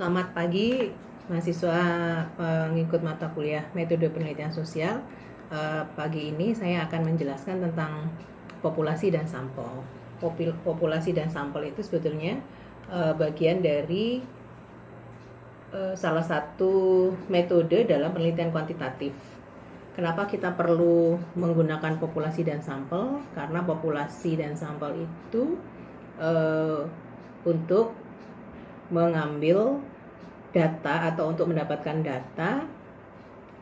Selamat pagi mahasiswa pengikut mata kuliah Metode Penelitian Sosial. Pagi ini saya akan menjelaskan tentang populasi dan sampel. Populasi dan sampel itu sebetulnya bagian dari salah satu metode dalam penelitian kuantitatif. Kenapa kita perlu menggunakan populasi dan sampel? Karena populasi dan sampel itu untuk mengambil data atau untuk mendapatkan data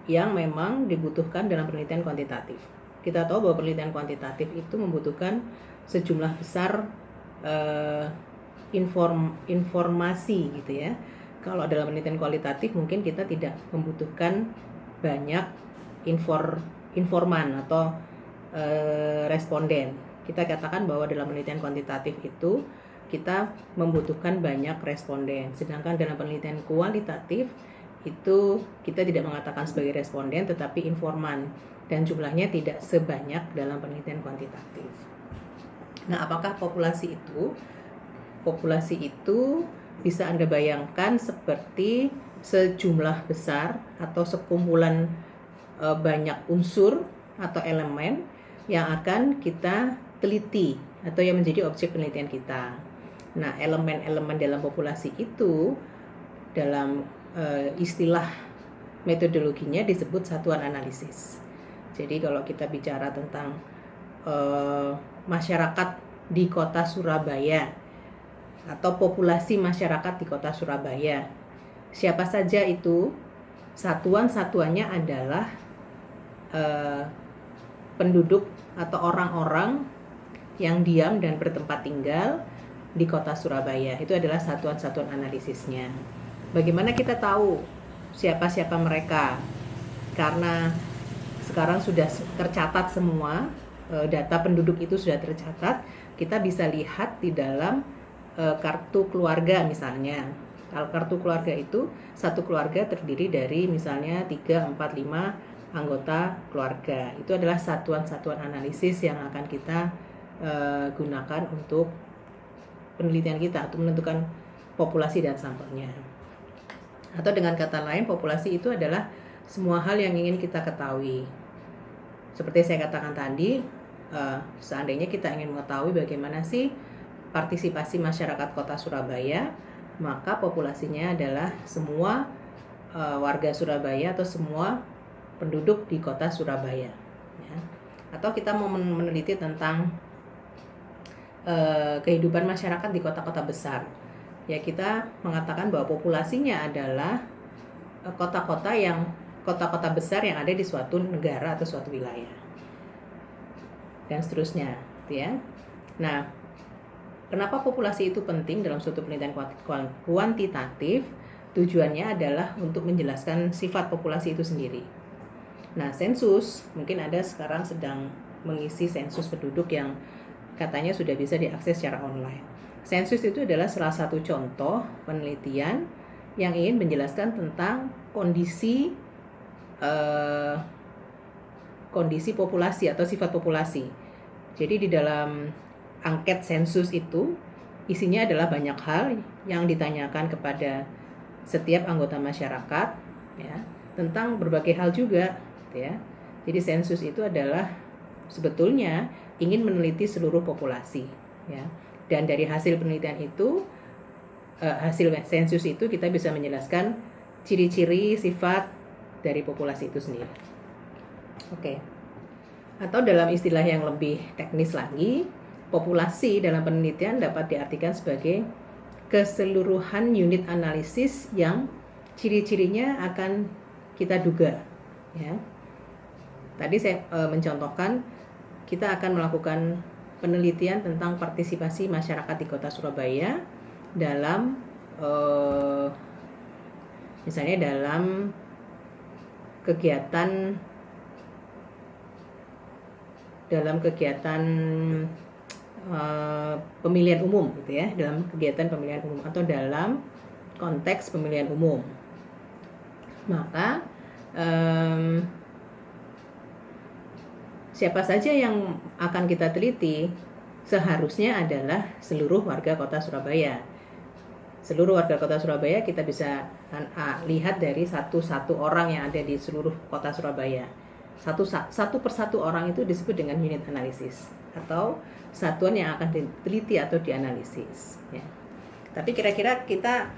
yang memang dibutuhkan dalam penelitian kuantitatif. Kita tahu bahwa penelitian kuantitatif itu membutuhkan sejumlah besar informasi gitu ya. Kalau dalam penelitian kualitatif mungkin kita tidak membutuhkan banyak informan atau responden. Kita katakan bahwa dalam penelitian kuantitatif itu kita membutuhkan banyak responden. Sedangkan dalam penelitian kualitatif itu kita tidak mengatakan sebagai responden tetapi informan, dan jumlahnya tidak sebanyak dalam penelitian kuantitatif. Nah, apakah populasi itu? Populasi itu bisa Anda bayangkan seperti sejumlah besar atau sekumpulan banyak unsur atau elemen yang akan kita teliti atau yang menjadi objek penelitian kita. Nah, elemen-elemen dalam populasi itu dalam istilah metodologinya disebut satuan analisis. Jadi kalau kita bicara tentang masyarakat di kota Surabaya atau populasi masyarakat di kota Surabaya, siapa saja itu? Satuan-satuannya adalah penduduk atau orang-orang yang diam dan bertempat tinggal di kota Surabaya. Itu adalah satuan-satuan analisisnya. Bagaimana kita tahu siapa-siapa mereka? Karena sekarang sudah tercatat semua, data penduduk itu sudah tercatat. Kita bisa lihat di dalam kartu keluarga misalnya. Kalau kartu keluarga itu, satu keluarga terdiri dari misalnya 3, 4, 5 anggota keluarga. Itu adalah satuan-satuan analisis yang akan kita gunakan untuk penelitian kita untuk menentukan populasi dan sampelnya. Atau dengan kata lain, populasi itu adalah semua hal yang ingin kita ketahui. Seperti saya katakan tadi, seandainya kita ingin mengetahui bagaimana sih partisipasi masyarakat kota Surabaya, maka populasinya adalah semua warga Surabaya atau semua penduduk di kota Surabaya. Ya. Atau kita mau meneliti tentang kehidupan masyarakat di kota-kota besar, ya kita mengatakan bahwa populasinya adalah kota-kota besar yang ada di suatu negara atau suatu wilayah, dan seterusnya, ya. Nah, kenapa populasi itu penting dalam suatu penelitian kuantitatif? Tujuannya adalah untuk menjelaskan sifat populasi itu sendiri. Nah, sensus, mungkin Anda sekarang sedang mengisi sensus penduduk yang katanya sudah bisa diakses secara online. Sensus itu adalah salah satu contoh penelitian yang ingin menjelaskan tentang kondisi populasi atau sifat populasi. Jadi di dalam angket sensus itu isinya adalah banyak hal yang ditanyakan kepada setiap anggota masyarakat, ya, tentang berbagai hal juga, ya. Jadi sensus itu adalah sebetulnya ingin meneliti seluruh populasi, ya. Dan dari hasil penelitian itu, hasil sensus itu kita bisa menjelaskan ciri-ciri sifat dari populasi itu sendiri. Oke. Atau dalam istilah yang lebih teknis lagi, populasi dalam penelitian dapat diartikan sebagai keseluruhan unit analisis yang ciri-cirinya akan kita duga, ya. Tadi saya mencontohkan kita akan melakukan penelitian tentang partisipasi masyarakat di kota Surabaya dalam misalnya dalam kegiatan pemilihan umum, gitu ya, dalam kegiatan pemilihan umum atau dalam konteks pemilihan umum. Maka siapa saja yang akan kita teliti seharusnya adalah seluruh warga kota Surabaya. seluruh warga kota Surabaya kita bisa lihat dari satu orang yang ada di seluruh kota Surabaya. Satu persatu orang itu disebut dengan unit analisis atau satuan yang akan diteliti atau dianalisis. Ya. Tapi kira-kira kita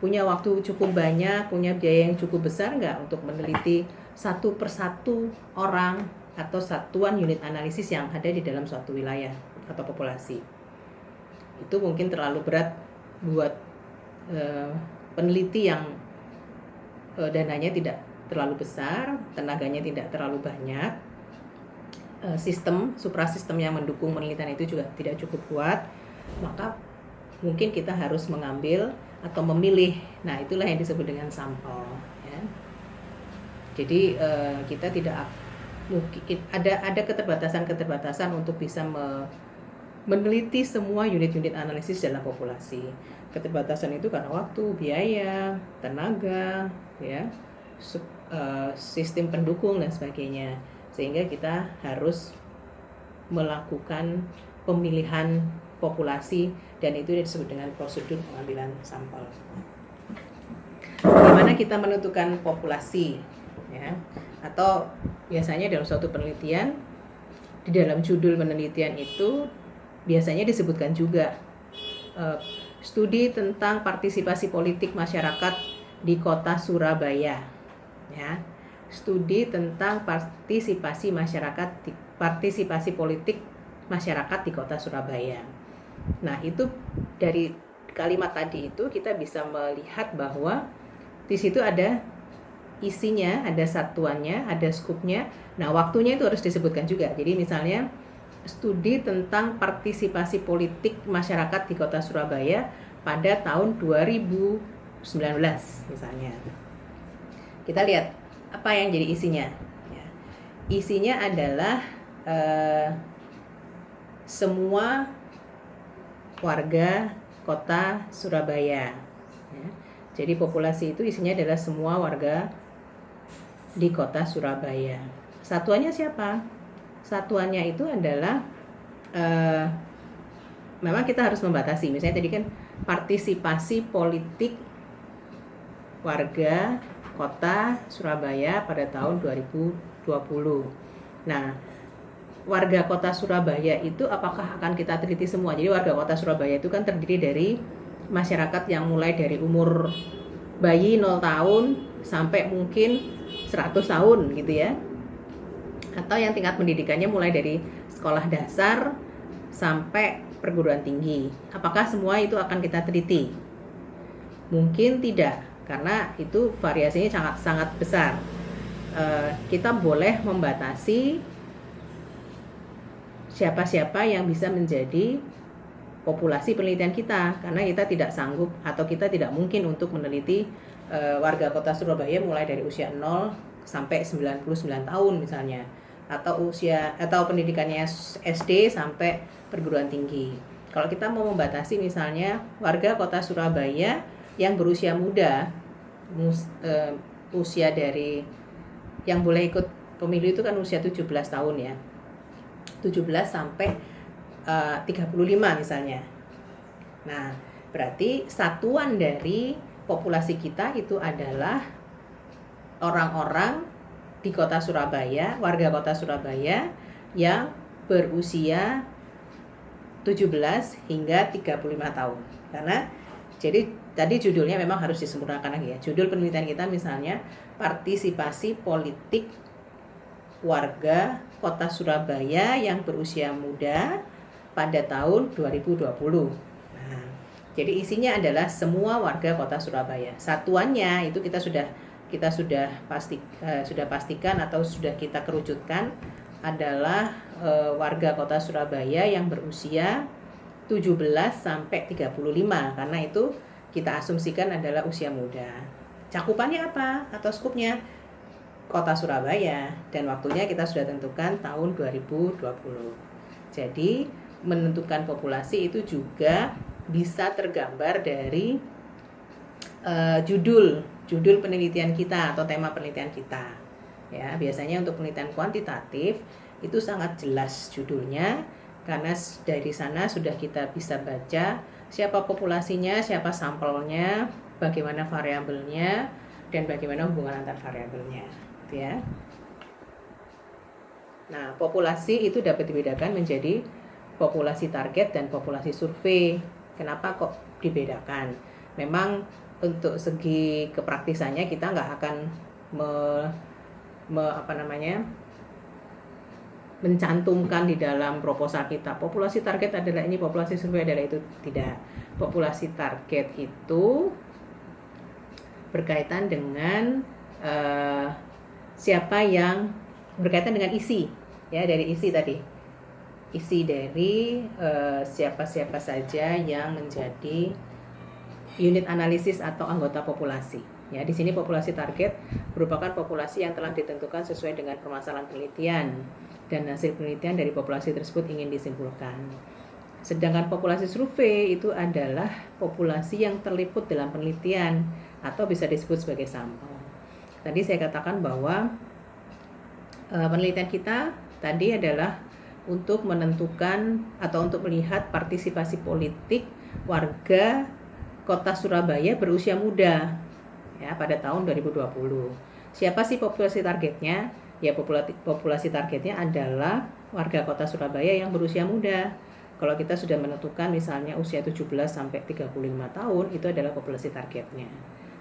punya waktu cukup banyak, punya biaya yang cukup besar nggak untuk meneliti satu persatu orang atau satuan unit analisis yang ada di dalam suatu wilayah atau populasi? Itu mungkin terlalu berat buat peneliti yang dananya tidak terlalu besar, tenaganya tidak terlalu banyak, suprasistem yang mendukung penelitian itu juga tidak cukup kuat, maka mungkin kita harus mengambil atau memilih. Nah, itulah yang disebut dengan sampel. Ya. Jadi kita tidak mungkin ada keterbatasan untuk bisa meneliti semua unit-unit analisis dalam populasi. Keterbatasan itu karena waktu, biaya, tenaga, ya, sistem pendukung dan sebagainya. Sehingga kita harus melakukan pemilihan populasi dan itu disebut dengan prosedur pengambilan sampel. Bagaimana kita menentukan populasi, ya? Atau biasanya dalam suatu penelitian, di dalam judul penelitian itu biasanya disebutkan juga studi tentang partisipasi politik masyarakat di kota Surabaya, ya. Studi tentang partisipasi politik masyarakat di kota Surabaya. Nah, itu dari kalimat tadi itu kita bisa melihat bahwa di situ ada isinya, ada satuannya, ada skupnya. Nah, waktunya itu harus disebutkan juga. Jadi misalnya studi tentang partisipasi politik masyarakat di kota Surabaya pada tahun 2019 misalnya. Kita lihat apa yang jadi isinya. Ya. Isinya adalah semua warga kota Surabaya. Ya. Jadi populasi itu isinya adalah semua warga di kota Surabaya. Satuannya siapa? Satuannya itu adalah memang kita harus membatasi. Misalnya tadi kan partisipasi politik warga kota Surabaya pada tahun 2020. Nah, warga kota Surabaya itu apakah akan kita teliti semua? Jadi warga kota Surabaya itu kan terdiri dari masyarakat yang mulai dari umur bayi 0 tahun sampai mungkin 100 tahun gitu ya. Atau yang tingkat pendidikannya mulai dari sekolah dasar sampai perguruan tinggi. Apakah semua itu akan kita teliti? Mungkin tidak, karena itu variasinya sangat besar. Kita boleh membatasi siapa-siapa yang bisa menjadi populasi penelitian kita, karena kita tidak sanggup atau kita tidak mungkin untuk meneliti warga kota Surabaya mulai dari usia 0 sampai 99 tahun misalnya, atau pendidikannya SD sampai perguruan tinggi. Kalau kita mau membatasi misalnya warga kota Surabaya yang berusia muda, usia dari yang boleh ikut pemilu itu kan usia 17 tahun ya, 17 sampai 35 misalnya. Nah, berarti satuan dari populasi kita itu adalah orang-orang di kota Surabaya, warga kota Surabaya yang berusia 17 hingga 35 tahun. Karena jadi tadi judulnya memang harus disempurnakan lagi ya. Judul penelitian kita misalnya partisipasi politik warga kota Surabaya yang berusia muda pada tahun 2020. Nah, jadi isinya adalah semua warga kota Surabaya. Satuannya itu kita sudah pastikan atau sudah kita kerucutkan adalah warga kota Surabaya yang berusia 17 sampai 35, karena itu kita asumsikan adalah usia muda. Cakupannya apa atau skupnya? Kota Surabaya, dan waktunya kita sudah tentukan tahun 2020. Jadi menentukan populasi itu juga bisa tergambar dari judul penelitian kita atau tema penelitian kita. Ya, biasanya untuk penelitian kuantitatif itu sangat jelas judulnya, karena dari sana sudah kita bisa baca siapa populasinya, siapa sampelnya, bagaimana variabelnya, dan bagaimana hubungan antar variabelnya, gitu ya. Nah, populasi itu dapat dibedakan menjadi populasi target dan populasi survei. Kenapa kok dibedakan? Memang untuk segi kepraktisannya kita nggak akan mencantumkan di dalam proposal kita populasi target adalah ini, populasi survei adalah itu. Tidak. Populasi target itu berkaitan dengan siapa yang berkaitan dengan isi, ya, dari isi tadi, isi dari siapa-siapa saja yang menjadi unit analisis atau anggota populasi. Ya, di sini populasi target merupakan populasi yang telah ditentukan sesuai dengan permasalahan penelitian dan hasil penelitian dari populasi tersebut ingin disimpulkan. Sedangkan populasi survei itu adalah populasi yang terliput dalam penelitian atau bisa disebut sebagai sampel. Tadi saya katakan bahwa penelitian kita tadi adalah untuk menentukan atau untuk melihat partisipasi politik warga Kota Surabaya berusia muda, ya, pada tahun 2020. Siapa sih populasi targetnya? Ya, populasi targetnya adalah warga Kota Surabaya yang berusia muda. Kalau kita sudah menentukan misalnya usia 17 sampai 35 tahun, itu adalah populasi targetnya.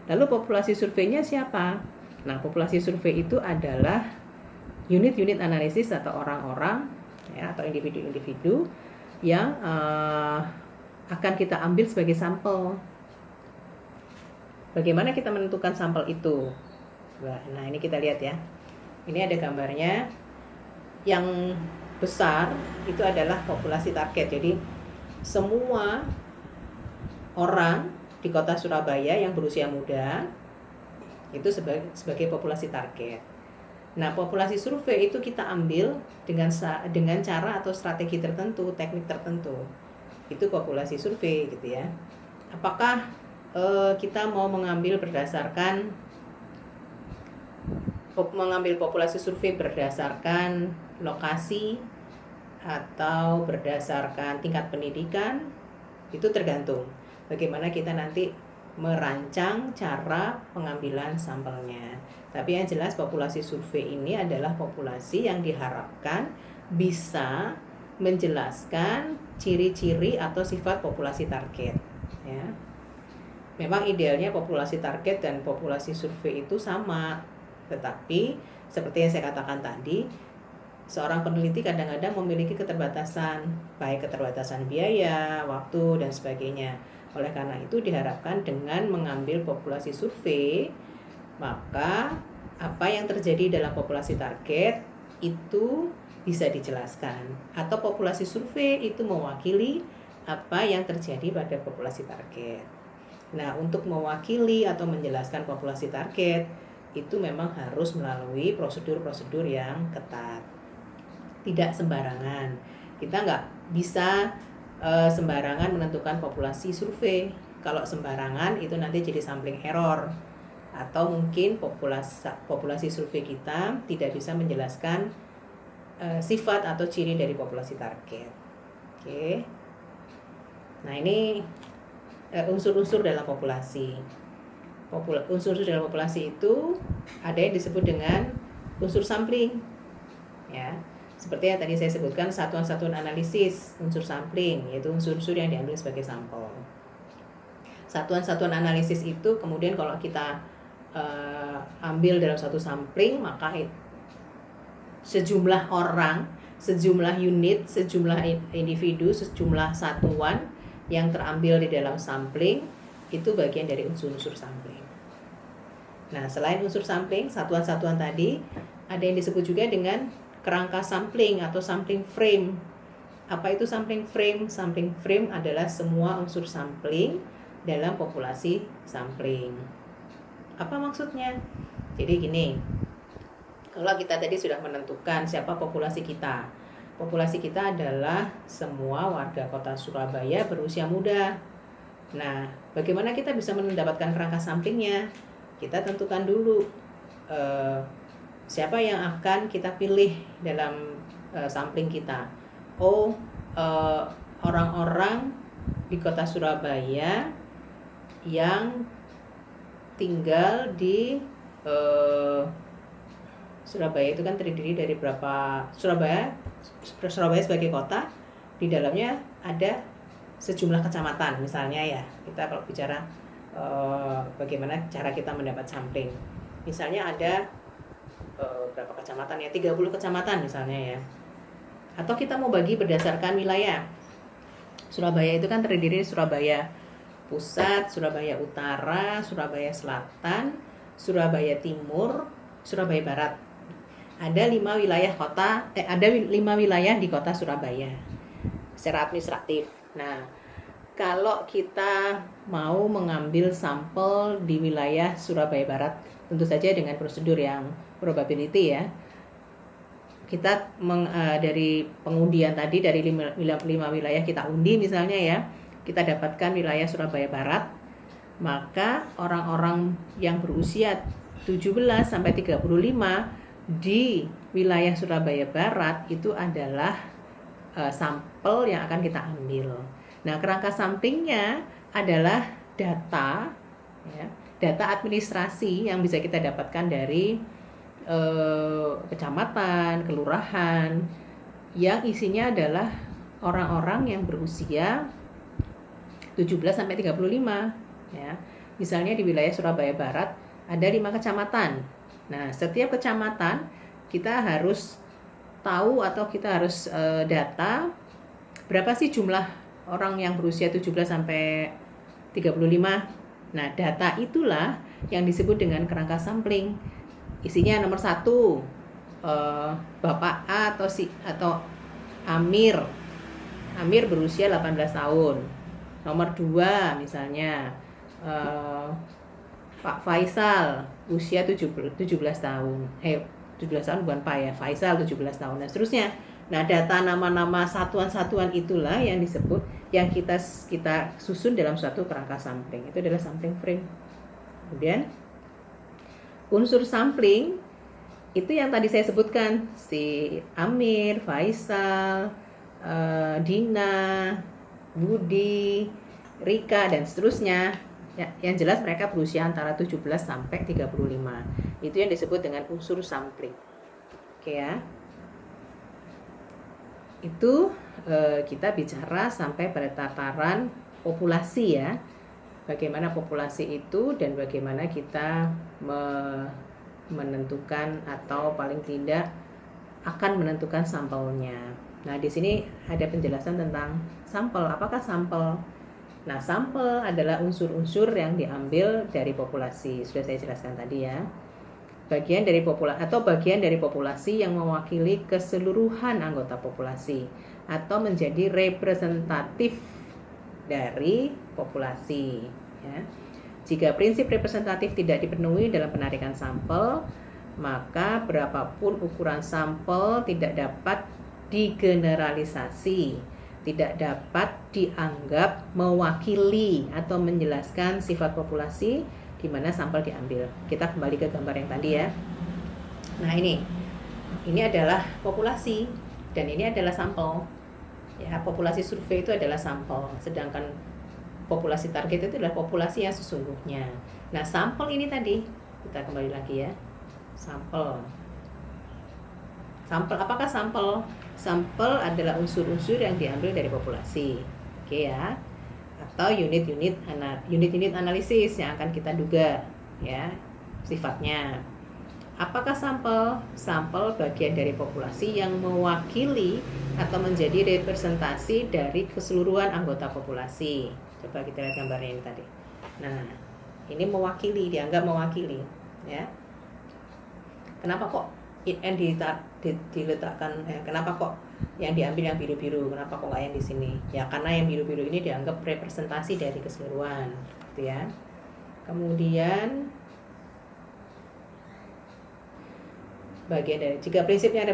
Lalu populasi surveinya siapa? Nah, populasi survei itu adalah unit-unit analisis atau orang-orang, ya, atau individu-individu yang akan kita ambil sebagai sampel. Bagaimana kita menentukan sampel itu? Nah, ini kita lihat ya. Ini ada gambarnya. Yang besar itu adalah populasi target. Jadi semua orang di Kota Surabaya yang berusia muda itu sebagai populasi target. Nah, populasi survei itu kita ambil dengan cara atau strategi tertentu, teknik tertentu. Itu populasi survei, gitu ya. Apakah kita mau mengambil populasi survei berdasarkan lokasi atau berdasarkan tingkat pendidikan? Itu tergantung bagaimana kita nanti merancang cara pengambilan sampelnya. Tapi yang jelas populasi survei ini adalah populasi yang diharapkan bisa menjelaskan ciri-ciri atau sifat populasi target, ya. Memang idealnya populasi target dan populasi survei itu sama, tetapi seperti yang saya katakan tadi, seorang peneliti kadang-kadang memiliki keterbatasan, baik keterbatasan biaya, waktu, dan sebagainya. Oleh karena itu diharapkan dengan mengambil populasi survei, maka apa yang terjadi dalam populasi target itu bisa dijelaskan, atau populasi survei itu mewakili apa yang terjadi pada populasi target. Nah, untuk mewakili atau menjelaskan populasi target itu memang harus melalui prosedur-prosedur yang ketat. Tidak sembarangan. Kita nggak bisa sembarangan menentukan populasi survei. Kalau sembarangan itu nanti jadi sampling error, atau mungkin populasi survei kita tidak bisa menjelaskan sifat atau ciri dari populasi target. Oke. Nah, ini unsur-unsur dalam populasi. Unsur-unsur dalam populasi itu ada yang disebut dengan unsur sampling, ya. Seperti yang tadi saya sebutkan, satuan-satuan analisis unsur sampling, yaitu unsur-unsur yang diambil sebagai sampel. Satuan-satuan analisis itu kemudian kalau kita ambil dalam satu sampling, maka sejumlah orang, sejumlah unit, sejumlah individu, sejumlah satuan yang terambil di dalam sampling itu bagian dari unsur-unsur sampling. Nah, selain unsur sampling, satuan-satuan tadi ada yang disebut juga dengan kerangka sampling atau sampling frame. Apa itu sampling frame? Sampling frame adalah semua unsur sampling dalam populasi sampling. Apa maksudnya? Jadi gini, kalau kita tadi sudah menentukan siapa populasi kita. Populasi kita adalah semua warga Kota Surabaya berusia muda. Nah, bagaimana kita bisa mendapatkan kerangka samplingnya? Kita tentukan dulu siapa yang akan kita pilih dalam sampling kita. Orang-orang di kota Surabaya yang tinggal di Surabaya itu kan terdiri dari berapa Surabaya sebagai kota, di dalamnya ada sejumlah kecamatan misalnya ya. Kita kalau bicara bagaimana cara kita mendapat sampling, misalnya ada berapa kecamatan ya, 30 kecamatan misalnya ya. Atau kita mau bagi berdasarkan wilayah. Surabaya itu kan terdiri dari Surabaya Pusat, Surabaya Utara, Surabaya Selatan, Surabaya Timur, Surabaya Barat. Ada 5 wilayah kota, ada 5 wilayah di kota Surabaya secara administratif. Nah, kalau kita mau mengambil sampel di wilayah Surabaya Barat, tentu saja dengan prosedur yang probability ya. Kita dari pengundian tadi, dari 5 wilayah kita undi misalnya ya, kita dapatkan wilayah Surabaya Barat, maka orang-orang yang berusia 17 sampai 35 di wilayah Surabaya Barat itu adalah sampel yang akan kita ambil. Nah, kerangka samplingnya adalah data ya, data administrasi yang bisa kita dapatkan dari kecamatan, kelurahan, yang isinya adalah orang-orang yang berusia 17 sampai 35 ya. Misalnya di wilayah Surabaya Barat ada 5 kecamatan. Nah, setiap kecamatan kita harus tahu atau kita harus data berapa sih jumlah orang yang berusia 17 sampai 35. Nah, data itulah yang disebut dengan kerangka sampling. Isinya nomor 1 Bapak A atau Amir. Amir berusia 18 tahun. Nomor 2 misalnya Pak Faisal usia 17 tahun. 17 tahun bukan Pak ya, Faisal 17 tahun dan seterusnya. Nah, data nama-nama satuan-satuan itulah yang disebut, yang kita susun dalam suatu kerangka sampling. Itu adalah sampling frame. Kemudian unsur sampling itu yang tadi saya sebutkan, si Amir, Faisal, Dina, Budi, Rika dan seterusnya. Ya, yang jelas mereka berusia antara 17 sampai 35. Itu yang disebut dengan unsur sampling. Oke ya. Itu kita bicara sampai pada tataran populasi ya. Bagaimana populasi itu dan bagaimana kita menentukan atau paling tidak akan menentukan sampelnya. Nah, di sini ada penjelasan tentang sampel. Apakah sampel? Nah, sampel adalah unsur-unsur yang diambil dari populasi. Sudah saya jelaskan tadi ya. Bagian dari populasi yang mewakili keseluruhan anggota populasi atau menjadi representatif dari populasi ya. Jika prinsip representatif tidak dipenuhi dalam penarikan sampel, maka berapapun ukuran sampel tidak dapat digeneralisasi, tidak dapat dianggap mewakili atau menjelaskan sifat populasi di mana sampel diambil. Kita kembali ke gambar yang tadi ya. Nah, ini adalah populasi dan ini adalah sampel. Ya, populasi survei itu adalah sampel, sedangkan populasi target itu adalah populasi yang sesungguhnya. Nah, sampel ini tadi, kita kembali lagi ya. Sampel. Apakah sampel? Sampel adalah unsur-unsur yang diambil dari populasi. Oke ya. Atau unit-unit analisis yang akan kita duga ya sifatnya. Apakah sampel? Sampel bagian dari populasi yang mewakili atau menjadi representasi dari keseluruhan anggota populasi. Coba kita lihat gambarnya ini tadi. Nah, ini mewakili, dianggap mewakili ya. Kenapa kok yang diletakkan kenapa kok yang diambil yang biru-biru, kenapa kok nggak yang di sini? Ya karena yang biru-biru ini dianggap representasi dari keseluruhan gitu ya. Kemudian bagian dari jika prinsip yang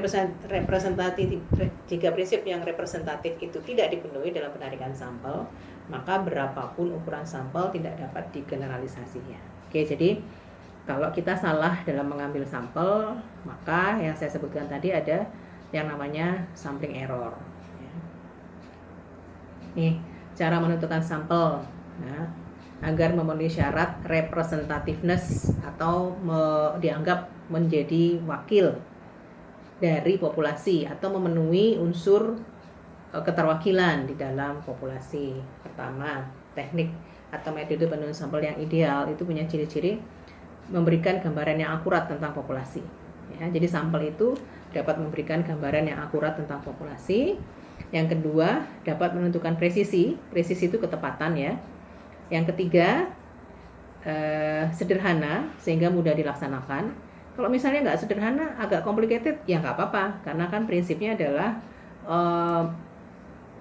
representatif itu tidak dipenuhi dalam penarikan sampel, maka berapapun ukuran sampel tidak dapat digeneralisasinya. Oke, jadi kalau kita salah dalam mengambil sampel, maka yang saya sebutkan tadi ada yang namanya sampling error. Nih, cara menentukan sampel, ya, agar memenuhi syarat representativeness atau dianggap menjadi wakil dari populasi atau memenuhi unsur keterwakilan di dalam populasi. Pertama, teknik atau metode penentuan sampel yang ideal itu punya ciri-ciri memberikan gambaran yang akurat tentang populasi. Ya, jadi sampel itu dapat memberikan gambaran yang akurat tentang populasi. Yang kedua, dapat menentukan presisi. Presisi itu ketepatan ya. Yang ketiga, sederhana sehingga mudah dilaksanakan. Kalau misalnya nggak sederhana, agak complicated, ya nggak apa-apa. Karena kan prinsipnya adalah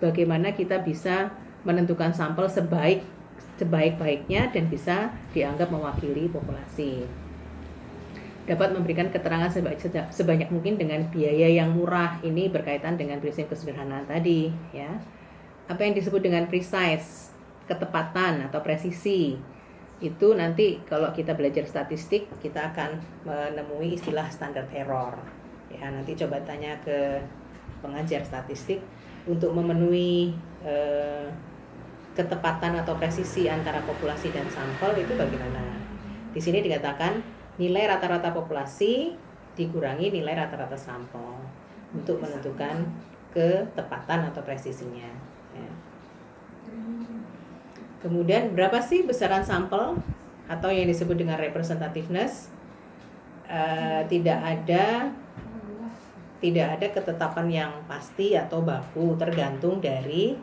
bagaimana kita bisa menentukan sampel sebaik-baiknya dan bisa dianggap mewakili populasi. Dapat memberikan keterangan sebanyak mungkin dengan biaya yang murah. Ini berkaitan dengan prinsip kesederhanaan tadi, ya. Apa yang disebut dengan precise, ketepatan atau presisi, itu nanti kalau kita belajar statistik kita akan menemui istilah standard error. Ya, nanti coba tanya ke pengajar statistik untuk memenuhi ketepatan atau presisi antara populasi dan sampel itu bagaimana. Di sini dikatakan nilai rata-rata populasi dikurangi nilai rata-rata sampel untuk menentukan ketepatan atau presisinya. Ya. Kemudian berapa sih besaran sampel atau yang disebut dengan representativeness? Tidak ada ketetapan yang pasti atau baku, tergantung dari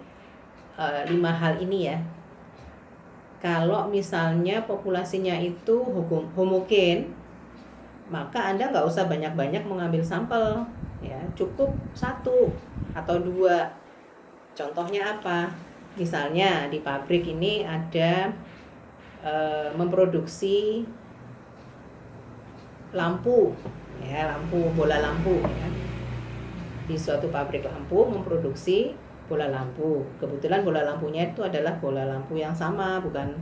5 hal ini ya. Kalau misalnya populasinya itu homogen, maka Anda nggak usah banyak-banyak mengambil sampel, ya, cukup 1 atau 2. Contohnya apa? Misalnya di pabrik ini ada memproduksi lampu, ya, bola lampu, ya. Di suatu pabrik lampu memproduksi bola lampu. Kebetulan bola lampunya itu adalah bola lampu yang sama, bukan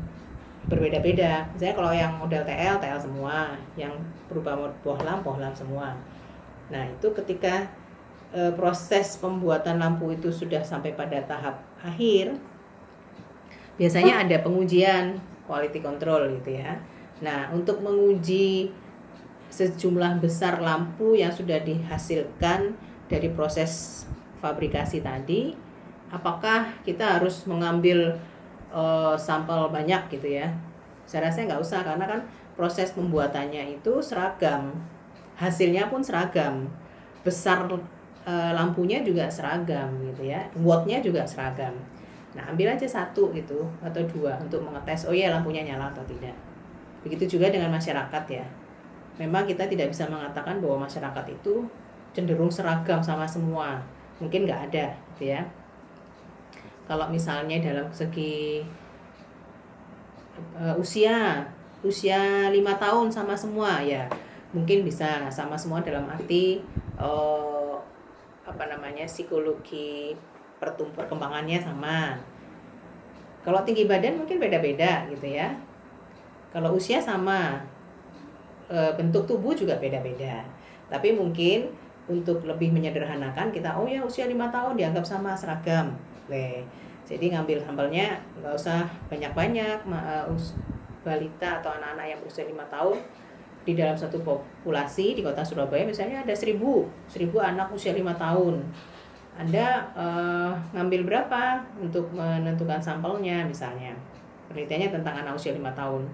berbeda-beda. Misalnya kalau yang model TL semua, yang berupa bohlam semua. Nah, itu ketika proses pembuatan lampu itu sudah sampai pada tahap akhir, biasanya ada pengujian quality control gitu ya. Nah, untuk menguji sejumlah besar lampu yang sudah dihasilkan dari proses fabrikasi tadi, apakah kita harus mengambil sampel banyak gitu ya? Saya rasa nggak usah, karena kan proses pembuatannya itu seragam, hasilnya pun seragam, besar lampunya juga seragam gitu ya, wattnya juga seragam. Nah, ambil aja 1 gitu atau 2 untuk mengetes, oh ya lampunya nyala atau tidak. Begitu juga dengan masyarakat ya. Memang kita tidak bisa mengatakan bahwa masyarakat itu cenderung seragam sama semua, mungkin nggak ada gitu ya. Kalau misalnya dalam segi usia 5 tahun sama semua ya, mungkin bisa sama semua dalam arti psikologi perkembangannya sama. Kalau tinggi badan mungkin beda-beda gitu ya. Kalau usia sama, bentuk tubuh juga beda-beda. Tapi mungkin untuk lebih menyederhanakan kita, oh ya usia 5 tahun dianggap sama, seragam. Jadi ngambil sampelnya nggak usah banyak-banyak. Balita atau anak-anak yang berusia 5 tahun di dalam satu populasi di kota Surabaya misalnya ada 1000 anak usia 5 tahun. Anda ngambil berapa untuk menentukan sampelnya misalnya? Penelitiannya tentang anak usia 5 tahun.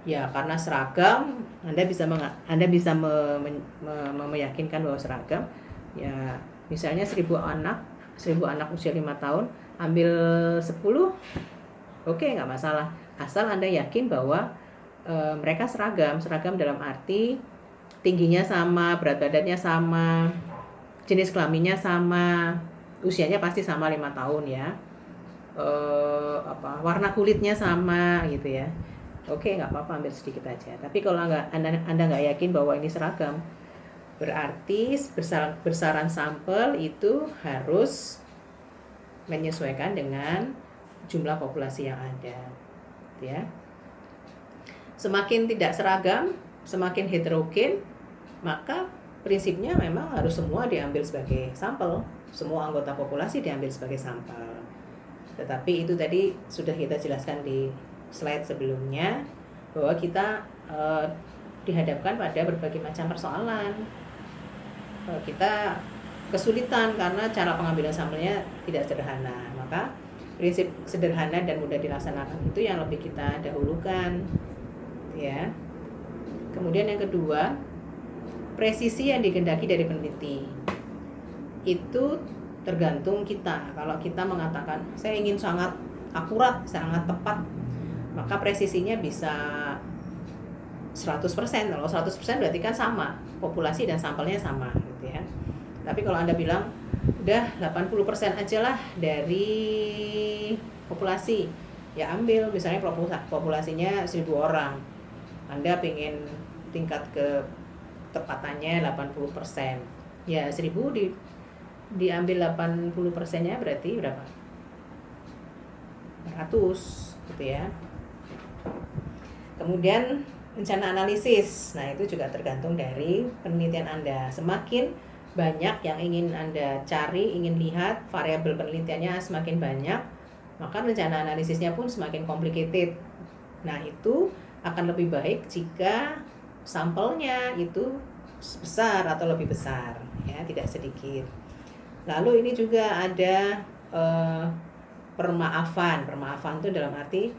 Ya, karena seragam, Anda bisa meyakinkan bahwa seragam. Ya, misalnya 1000 anak usia 5 tahun, ambil 10, oke, nggak masalah. Asal Anda yakin bahwa mereka seragam dalam arti tingginya sama, berat badannya sama, jenis kelaminnya sama, usianya pasti sama 5 tahun ya. Warna kulitnya sama gitu ya. Oke, nggak apa-apa, ambil sedikit aja. Tapi kalau Anda nggak yakin bahwa ini seragam, berarti besaran sampel itu harus menyesuaikan dengan jumlah populasi yang ada, ya. Semakin tidak seragam, semakin heterogen, maka prinsipnya memang harus semua diambil sebagai sampel, semua anggota populasi diambil sebagai sampel. Tetapi itu tadi sudah kita jelaskan di slide sebelumnya, bahwa kita dihadapkan pada berbagai macam persoalan. Kita kesulitan karena cara pengambilan sampelnya tidak sederhana, maka prinsip sederhana dan mudah dilaksanakan itu yang lebih kita dahulukan, ya. Kemudian yang kedua, presisi yang digendaki dari peneliti itu tergantung kita. Kalau kita mengatakan saya ingin sangat akurat, sangat tepat, maka presisinya bisa 100%. Kalau 100% berarti kan sama, populasi dan sampelnya sama gitu ya. Tapi kalau Anda bilang udah 80% aja lah dari populasi, ya ambil misalnya populasinya 1000 orang, Anda pengen tingkat ketepatannya 80%, ya 1000 diambil 80%-nya berarti berapa? 100 gitu ya. Kemudian rencana analisis, nah itu juga tergantung dari penelitian Anda. Semakin banyak yang ingin Anda cari, ingin lihat, variabel penelitiannya semakin banyak, maka rencana analisisnya pun semakin complicated. Nah itu akan lebih baik jika sampelnya itu besar atau lebih besar, ya, tidak sedikit. Lalu ini juga ada permaafan itu dalam arti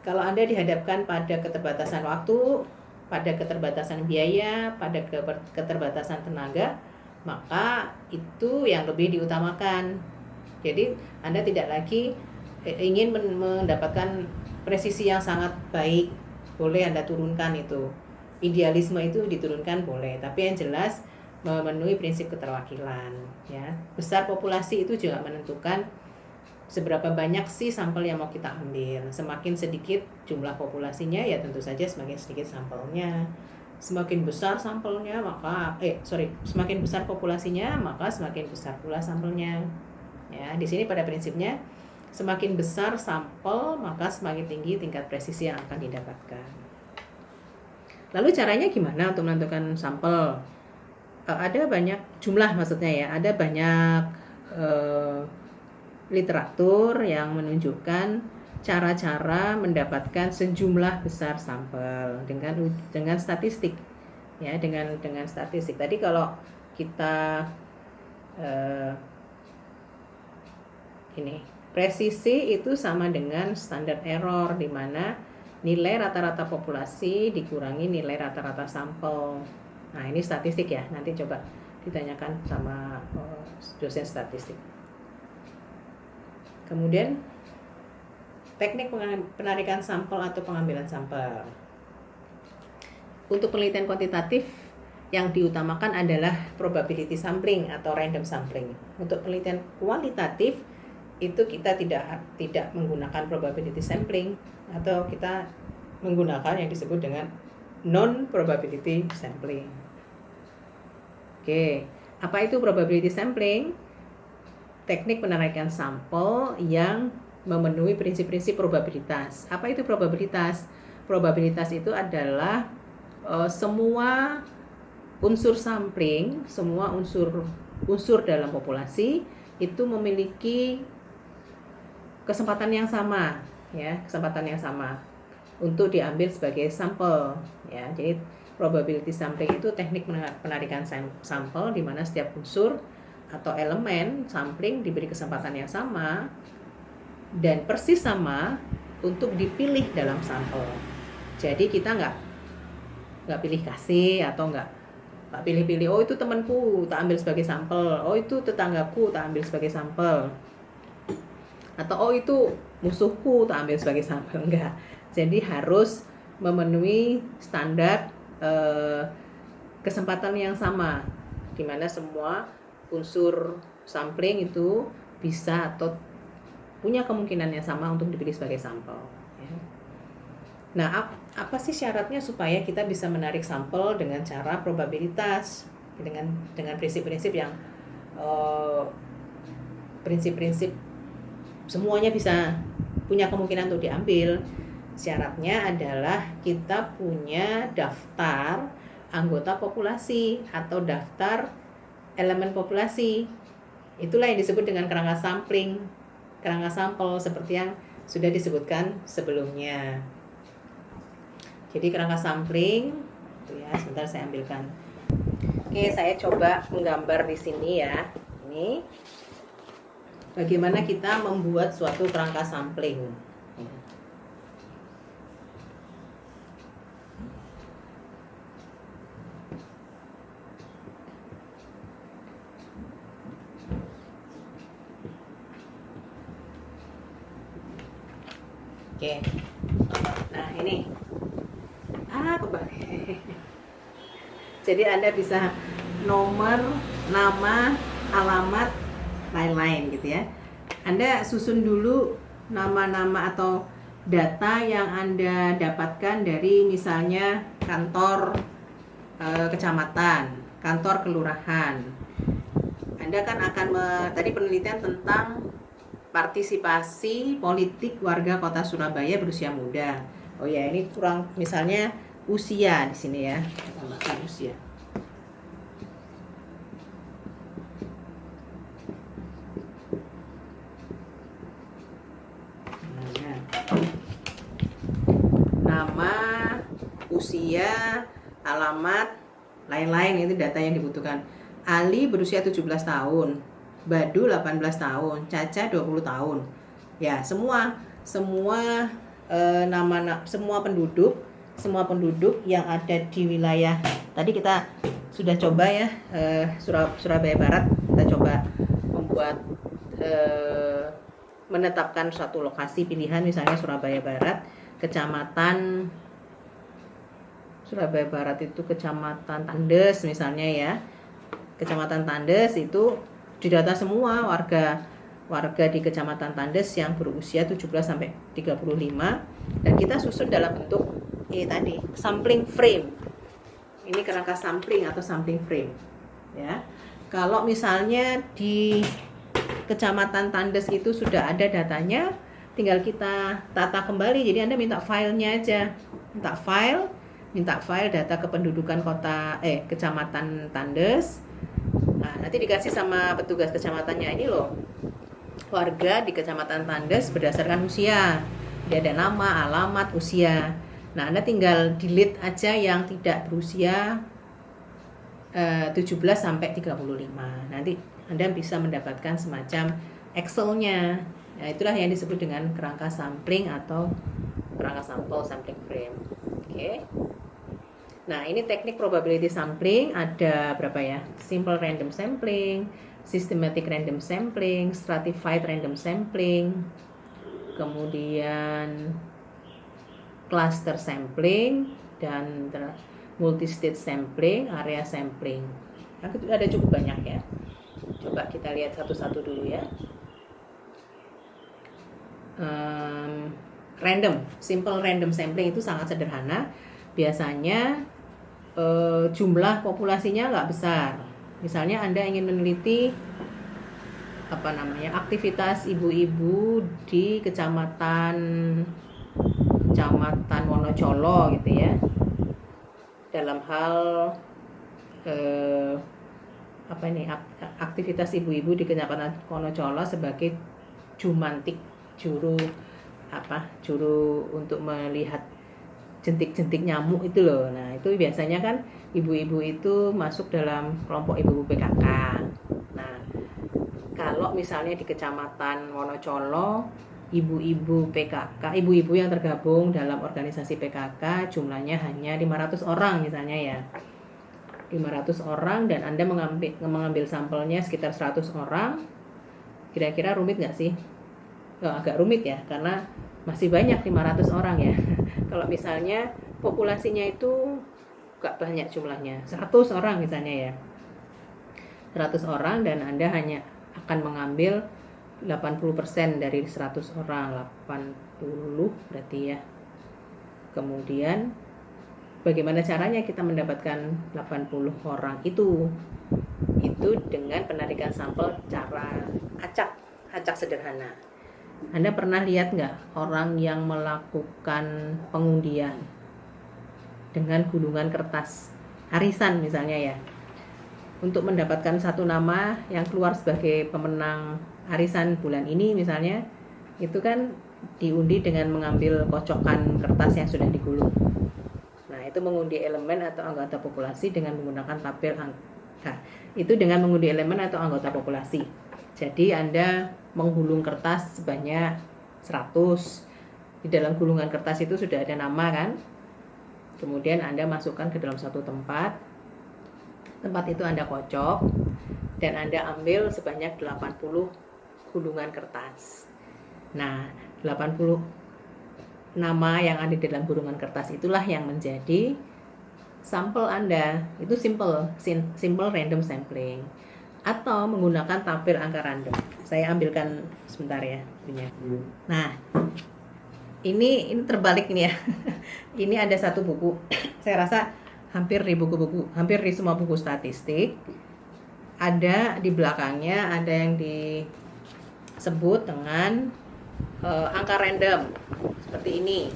kalau Anda dihadapkan pada keterbatasan waktu, pada keterbatasan biaya, pada keterbatasan tenaga, maka itu yang lebih diutamakan. Jadi Anda tidak lagi ingin mendapatkan presisi yang sangat baik, boleh Anda turunkan itu. Idealisme itu diturunkan boleh, tapi yang jelas memenuhi prinsip keterwakilan, ya. Besar populasi itu juga menentukan seberapa banyak sih sampel yang mau kita ambil. Semakin sedikit jumlah populasinya, ya tentu saja semakin sedikit sampelnya. Semakin besar sampelnya, semakin besar populasinya, maka semakin besar pula sampelnya. Ya, di sini pada prinsipnya semakin besar sampel, maka semakin tinggi tingkat presisi yang akan didapatkan. Lalu caranya gimana untuk menentukan sampel? Ada banyak jumlah, maksudnya ya, ada banyak literatur yang menunjukkan cara-cara mendapatkan sejumlah besar sampel dengan statistik, ya, dengan statistik. Tadi kalau kita presisi itu sama dengan standar error, di mana nilai rata-rata populasi dikurangi nilai rata-rata sampel. Nah ini statistik ya, nanti coba ditanyakan sama dosen statistik. Kemudian teknik penarikan sampel atau pengambilan sampel. Untuk penelitian kuantitatif yang diutamakan adalah probability sampling atau random sampling. Untuk penelitian kualitatif itu kita tidak menggunakan probability sampling, atau kita menggunakan yang disebut dengan non probability sampling. Oke, apa itu probability sampling? Teknik penarikan sampel yang memenuhi prinsip-prinsip probabilitas. Apa itu probabilitas? Probabilitas itu adalah semua unsur sampling, semua unsur dalam populasi itu memiliki kesempatan yang sama, ya, kesempatan yang sama untuk diambil sebagai sampel, ya. Jadi probability sampling itu teknik penarikan sampel di mana setiap unsur atau elemen sampling diberi kesempatan yang sama dan persis sama untuk dipilih dalam sampel. Jadi kita nggak pilih kasih atau nggak pilih-pilih, oh itu temanku tak ambil sebagai sampel, oh itu tetanggaku tak ambil sebagai sampel, atau oh itu musuhku tak ambil sebagai sampel. Enggak. Jadi harus memenuhi standar kesempatan yang sama, di mana semua unsur sampling itu bisa atau punya kemungkinan yang sama untuk dipilih sebagai sampel, ya. Nah, apa sih syaratnya supaya kita bisa menarik sampel dengan cara probabilitas, dengan prinsip-prinsip yang prinsip-prinsip semuanya bisa punya kemungkinan untuk diambil. Syaratnya adalah kita punya daftar anggota populasi atau daftar elemen populasi. Itulah yang disebut dengan kerangka sampling. kerangka sampel seperti yang sudah disebutkan sebelumnya. Jadi kerangka sampling itu ya, sebentar saya ambilkan. Oke, saya coba menggambar di sini ya. Ini bagaimana kita membuat suatu kerangka sampling. Oke, nah ini kebalik. Jadi Anda bisa nomor, nama, alamat, lain-lain gitu ya. Anda susun dulu nama-nama atau data yang Anda dapatkan dari misalnya kantor kecamatan, kantor kelurahan. Anda kan akan tadi penelitian tentang partisipasi politik warga Kota Surabaya berusia muda. Oh ya, ini kurang misalnya usia di sini ya. Tambahkan usia. Nama, usia, alamat, lain-lain itu data yang dibutuhkan. Ali berusia 17 tahun. Badu 18 tahun, Caca 20 tahun. Ya, semua nama semua penduduk yang ada di wilayah. Tadi kita sudah coba ya, Surabaya Barat, kita coba membuat menetapkan suatu lokasi pilihan, misalnya Surabaya Barat, kecamatan Surabaya Barat itu kecamatan Tandes misalnya ya. Kecamatan Tandes itu didata semua warga di Kecamatan Tandes yang berusia 17 sampai 35, dan kita susun dalam bentuk ini tadi, sampling frame. Ini kerangka sampling atau sampling frame ya. Kalau misalnya di Kecamatan Tandes itu sudah ada datanya, tinggal kita tata kembali. Jadi Anda minta filenya aja. Minta file data kependudukan Kecamatan Tandes. Nah, nanti dikasih sama petugas kecamatannya, ini loh warga di Kecamatan Tandes berdasarkan usia. Dia ada nama, alamat, usia. Nah, Anda tinggal delete aja yang tidak berusia 17 sampai 35. Nanti Anda bisa mendapatkan semacam Excel-nya. Nah, itulah yang disebut dengan kerangka sampling atau kerangka sampel, sampling frame. Oke. Nah, ini teknik probability sampling ada berapa ya? Simple random sampling, systematic random sampling, stratified random sampling, kemudian cluster sampling, dan multi-stage sampling, area sampling. Nah, itu ada cukup banyak ya. Coba kita lihat satu-satu dulu ya. Simple random sampling itu sangat sederhana. Biasanya jumlah populasinya nggak besar. Misalnya Anda ingin meneliti aktivitas ibu-ibu di kecamatan Wonocolo gitu ya, dalam hal aktivitas ibu-ibu di kecamatan Wonocolo sebagai jumantik, juru untuk melihat jentik-jentik nyamuk itu loh. Nah, itu biasanya kan ibu-ibu itu masuk dalam kelompok ibu-ibu PKK. Nah, kalau misalnya di Kecamatan Wonocolo, ibu-ibu PKK, ibu-ibu yang tergabung dalam organisasi PKK jumlahnya hanya 500 orang misalnya ya. 500 orang, dan Anda mengambil sampelnya sekitar 100 orang. Kira-kira rumit nggak sih? Agak rumit ya, karena masih banyak 500 orang ya. Kalau misalnya populasinya itu gak banyak jumlahnya, 100 orang misalnya ya, 100 orang, dan Anda hanya akan mengambil 80% dari 100 orang, 80 berarti ya. Kemudian bagaimana caranya kita mendapatkan 80 orang itu? Itu dengan penarikan sampel cara acak sederhana. Anda pernah lihat nggak orang yang melakukan pengundian dengan gulungan kertas arisan misalnya ya, untuk mendapatkan satu nama yang keluar sebagai pemenang arisan bulan ini misalnya, itu kan diundi dengan mengambil kocokan kertas yang sudah digulung. Nah, itu mengundi elemen atau anggota populasi dengan menggunakan tabel angka. Itu dengan mengundi elemen atau anggota populasi. Jadi Anda menggulung kertas sebanyak 100. Di dalam gulungan kertas itu sudah ada nama kan? Kemudian Anda masukkan ke dalam satu tempat. Tempat itu Anda kocok dan Anda ambil sebanyak 80 gulungan kertas. Nah, 80 nama yang ada di dalam gulungan kertas itulah yang menjadi sampel Anda. Itu simple random sampling atau menggunakan tabel angka random. Saya ambilkan sebentar ya punya. Nah, ini terbalik ini ya. Ini ada satu buku. Saya rasa hampir di semua buku statistik ada di belakangnya ada yang disebut dengan angka random seperti ini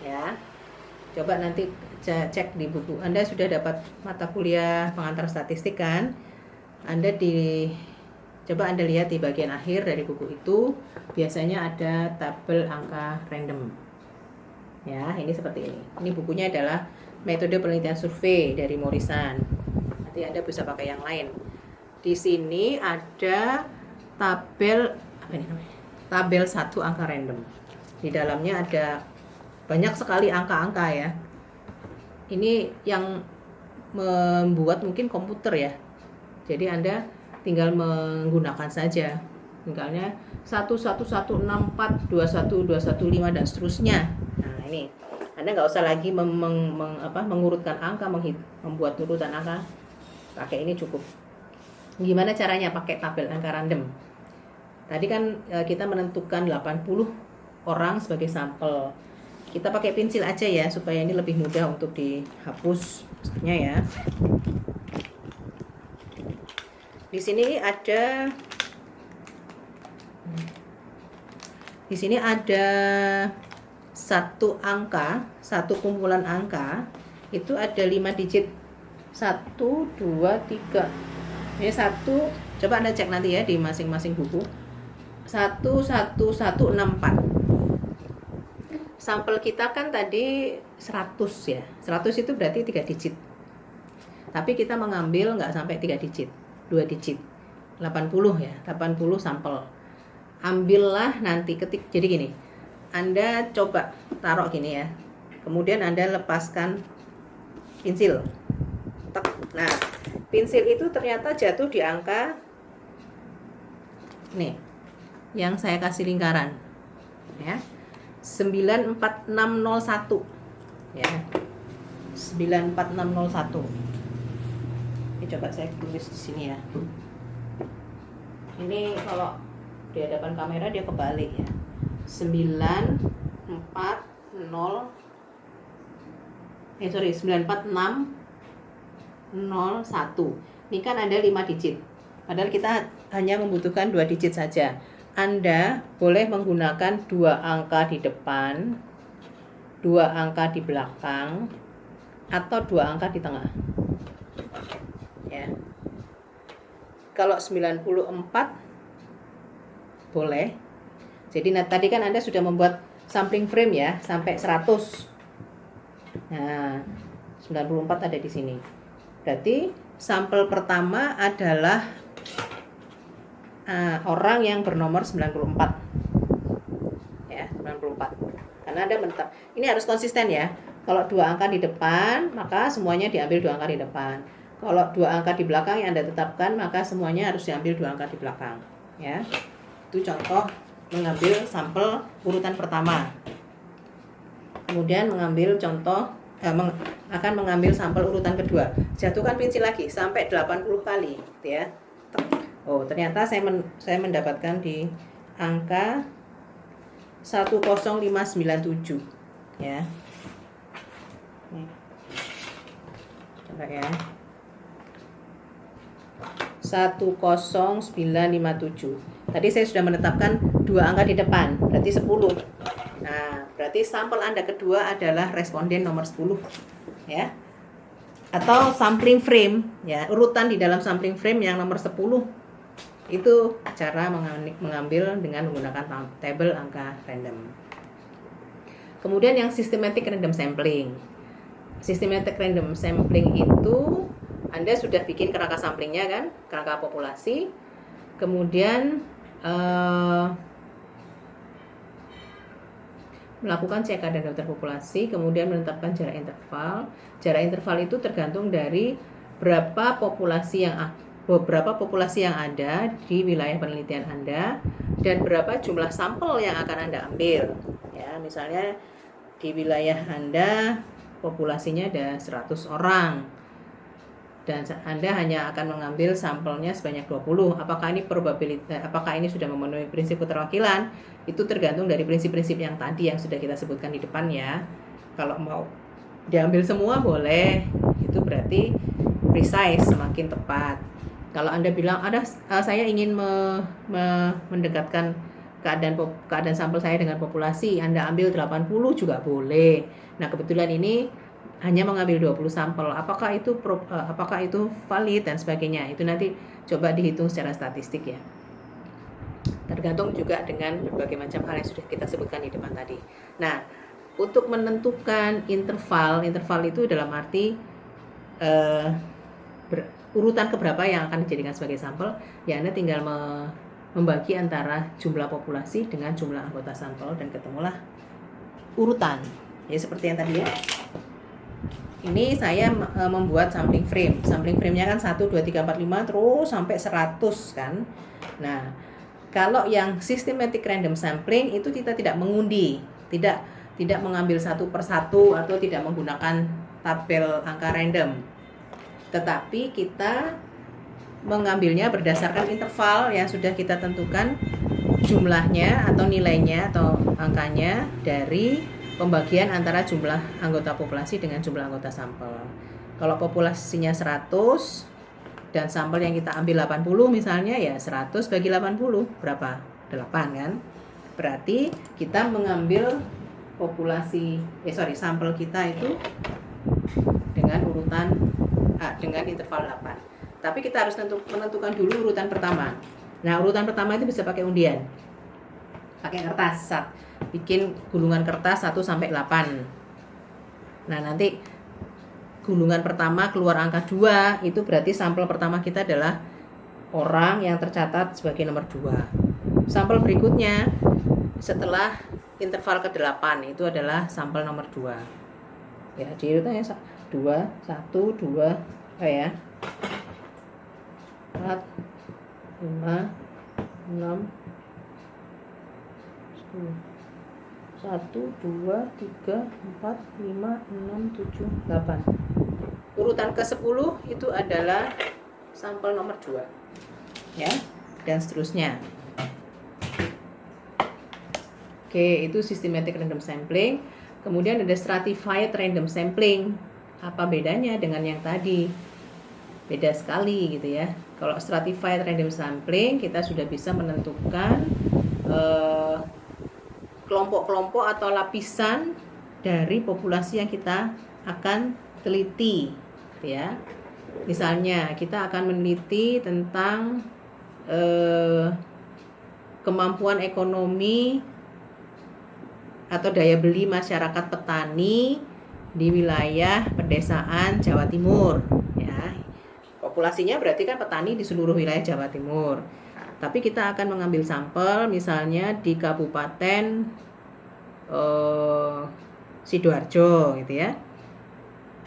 ya. Coba nanti cek di buku. Anda sudah dapat mata kuliah pengantar statistik kan? Coba Anda lihat di bagian akhir dari buku itu biasanya ada tabel angka random ya. Ini seperti ini. Ini bukunya adalah metode penelitian survei dari Morrison. Nanti Anda bisa pakai yang lain. Di sini ada tabel apa ini namanya? Tabel 1 angka random. Di dalamnya ada banyak sekali angka-angka ya. Ini yang membuat mungkin komputer ya. Jadi Anda tinggal menggunakan saja. Misalnya 11164 21215 dan seterusnya. Nah, ini Anda nggak usah lagi mengurutkan angka, membuat urutan angka. Pakai ini cukup. Gimana caranya pakai tabel angka random? Tadi kan kita menentukan 80 orang sebagai sampel. Kita pakai pensil aja ya supaya ini lebih mudah untuk dihapus maksudnya ya. Di sini ada satu angka, satu kumpulan angka itu ada 5 digit. 1 2 3. Ini 1, coba Anda cek nanti ya di masing-masing buku. 11164. Sampel kita kan tadi 100 ya. 100 itu berarti 3 digit. Tapi kita mengambil nggak sampai 3 digit, 2 digit. 80 ya, 80 sampel. Ambillah nanti jadi gini. Anda coba taruh gini ya. Kemudian Anda lepaskan pensil. Nah, pensil itu ternyata jatuh di angka nih yang saya kasih lingkaran ya, 94601 ya, 94601. Ini coba saya tulis di sini ya. Ini kalau di hadapan kamera dia kebalik ya, 94601. Ini kan ada 5 digit. Padahal kita hanya membutuhkan 2 digit saja. Anda boleh menggunakan 2 angka di depan, 2 angka di belakang, atau 2 angka di tengah. Ya. Kalau 94 boleh. Jadi tadi kan Anda sudah membuat sampling frame ya sampai 100. Nah, 94 ada di sini. Berarti sampel pertama adalah orang yang bernomor 94 ya, 94. Karena Anda menetap, ini harus konsisten ya. Kalau 2 angka di depan, maka semuanya diambil 2 angka di depan. Kalau 2 angka di belakang yang Anda tetapkan, maka semuanya harus diambil 2 angka di belakang ya. Itu contoh mengambil sampel urutan pertama. Kemudian mengambil contoh akan mengambil sampel urutan kedua. Jatuhkan pensil lagi sampai 80 kali gitu ya. Oh, ternyata saya mendapatkan di angka 10597 ya. Nih. Coba ya. 10957. Tadi saya sudah menetapkan 2 angka di depan, berarti 10. Nah, berarti sampel Anda kedua adalah responden nomor 10 ya. Atau sampling frame ya, urutan di dalam sampling frame yang nomor 10. Itu cara mengambil dengan menggunakan tabel angka random. Kemudian yang systematic random sampling. Systematic random sampling itu Anda sudah bikin kerangka samplingnya kan, kerangka populasi. Kemudian melakukan CK dan daftar populasi, kemudian menetapkan jarak interval. Jarak interval itu tergantung dari berapa populasi yang ada di wilayah penelitian Anda dan berapa jumlah sampel yang akan Anda ambil. Ya, misalnya di wilayah Anda populasinya ada 100 orang dan Anda hanya akan mengambil sampelnya sebanyak 20. Apakah ini sudah memenuhi prinsip keterwakilan? Itu tergantung dari prinsip-prinsip yang tadi yang sudah kita sebutkan di depan ya. Kalau mau diambil semua boleh, itu berarti precise, semakin tepat. Kalau Anda bilang saya ingin mendekatkan keadaan sampel saya dengan populasi, Anda ambil 80 juga boleh. Nah, kebetulan ini hanya mengambil 20 sampel. Apakah itu valid dan sebagainya? Itu nanti coba dihitung secara statistik ya. Tergantung juga dengan berbagai macam hal yang sudah kita sebutkan di depan tadi. Nah, untuk menentukan interval itu dalam arti urutan keberapa yang akan dijadikan sebagai sampel, ya Anda tinggal membagi antara jumlah populasi dengan jumlah anggota sampel dan ketemulah urutan. Ya seperti yang tadi ya. Ini saya membuat sampling frame. Sampling frame-nya kan 1, 2, 3, 4, 5 terus sampai 100 kan. Nah, kalau yang systematic random sampling itu kita tidak mengundi, tidak mengambil satu persatu atau tidak menggunakan tabel angka random. Tetapi kita mengambilnya berdasarkan interval yang sudah kita tentukan jumlahnya atau nilainya atau angkanya dari pembagian antara jumlah anggota populasi dengan jumlah anggota sampel. Kalau populasinya 100 dan sampel yang kita ambil 80 misalnya, ya 100 bagi 80 berapa? 8 kan? Berarti kita mengambil sampel kita itu dengan dengan interval 8. Tapi kita harus menentukan dulu urutan pertama. Nah, urutan pertama itu bisa pakai undian. Pakai kertas. Bikin gulungan kertas 1 sampai 8. Nah, nanti gulungan pertama keluar angka 2, itu berarti sampel pertama kita adalah orang yang tercatat sebagai nomor 2. Sampel berikutnya setelah interval ke-8 itu adalah sampel nomor 2. Ya, diurutannya 2, 1, 2, ya. 4, 5, 6, 10. 1, 2, 3, 4, 5, 6, 7, 8. Urutan ke-10 itu adalah sampel nomor 2. Ya, dan seterusnya. Oke, itu systematic random sampling. Kemudian ada stratified random sampling. Apa bedanya dengan yang tadi? Beda sekali gitu ya. Kalau stratified random sampling, kita sudah bisa menentukan kelompok-kelompok atau lapisan dari populasi yang kita akan teliti, ya. Misalnya kita akan meneliti tentang kemampuan ekonomi atau daya beli masyarakat petani di wilayah pedesaan Jawa Timur, ya. Populasinya berarti kan petani di seluruh wilayah Jawa Timur. Tapi kita akan mengambil sampel misalnya di Kabupaten Sidoarjo gitu ya.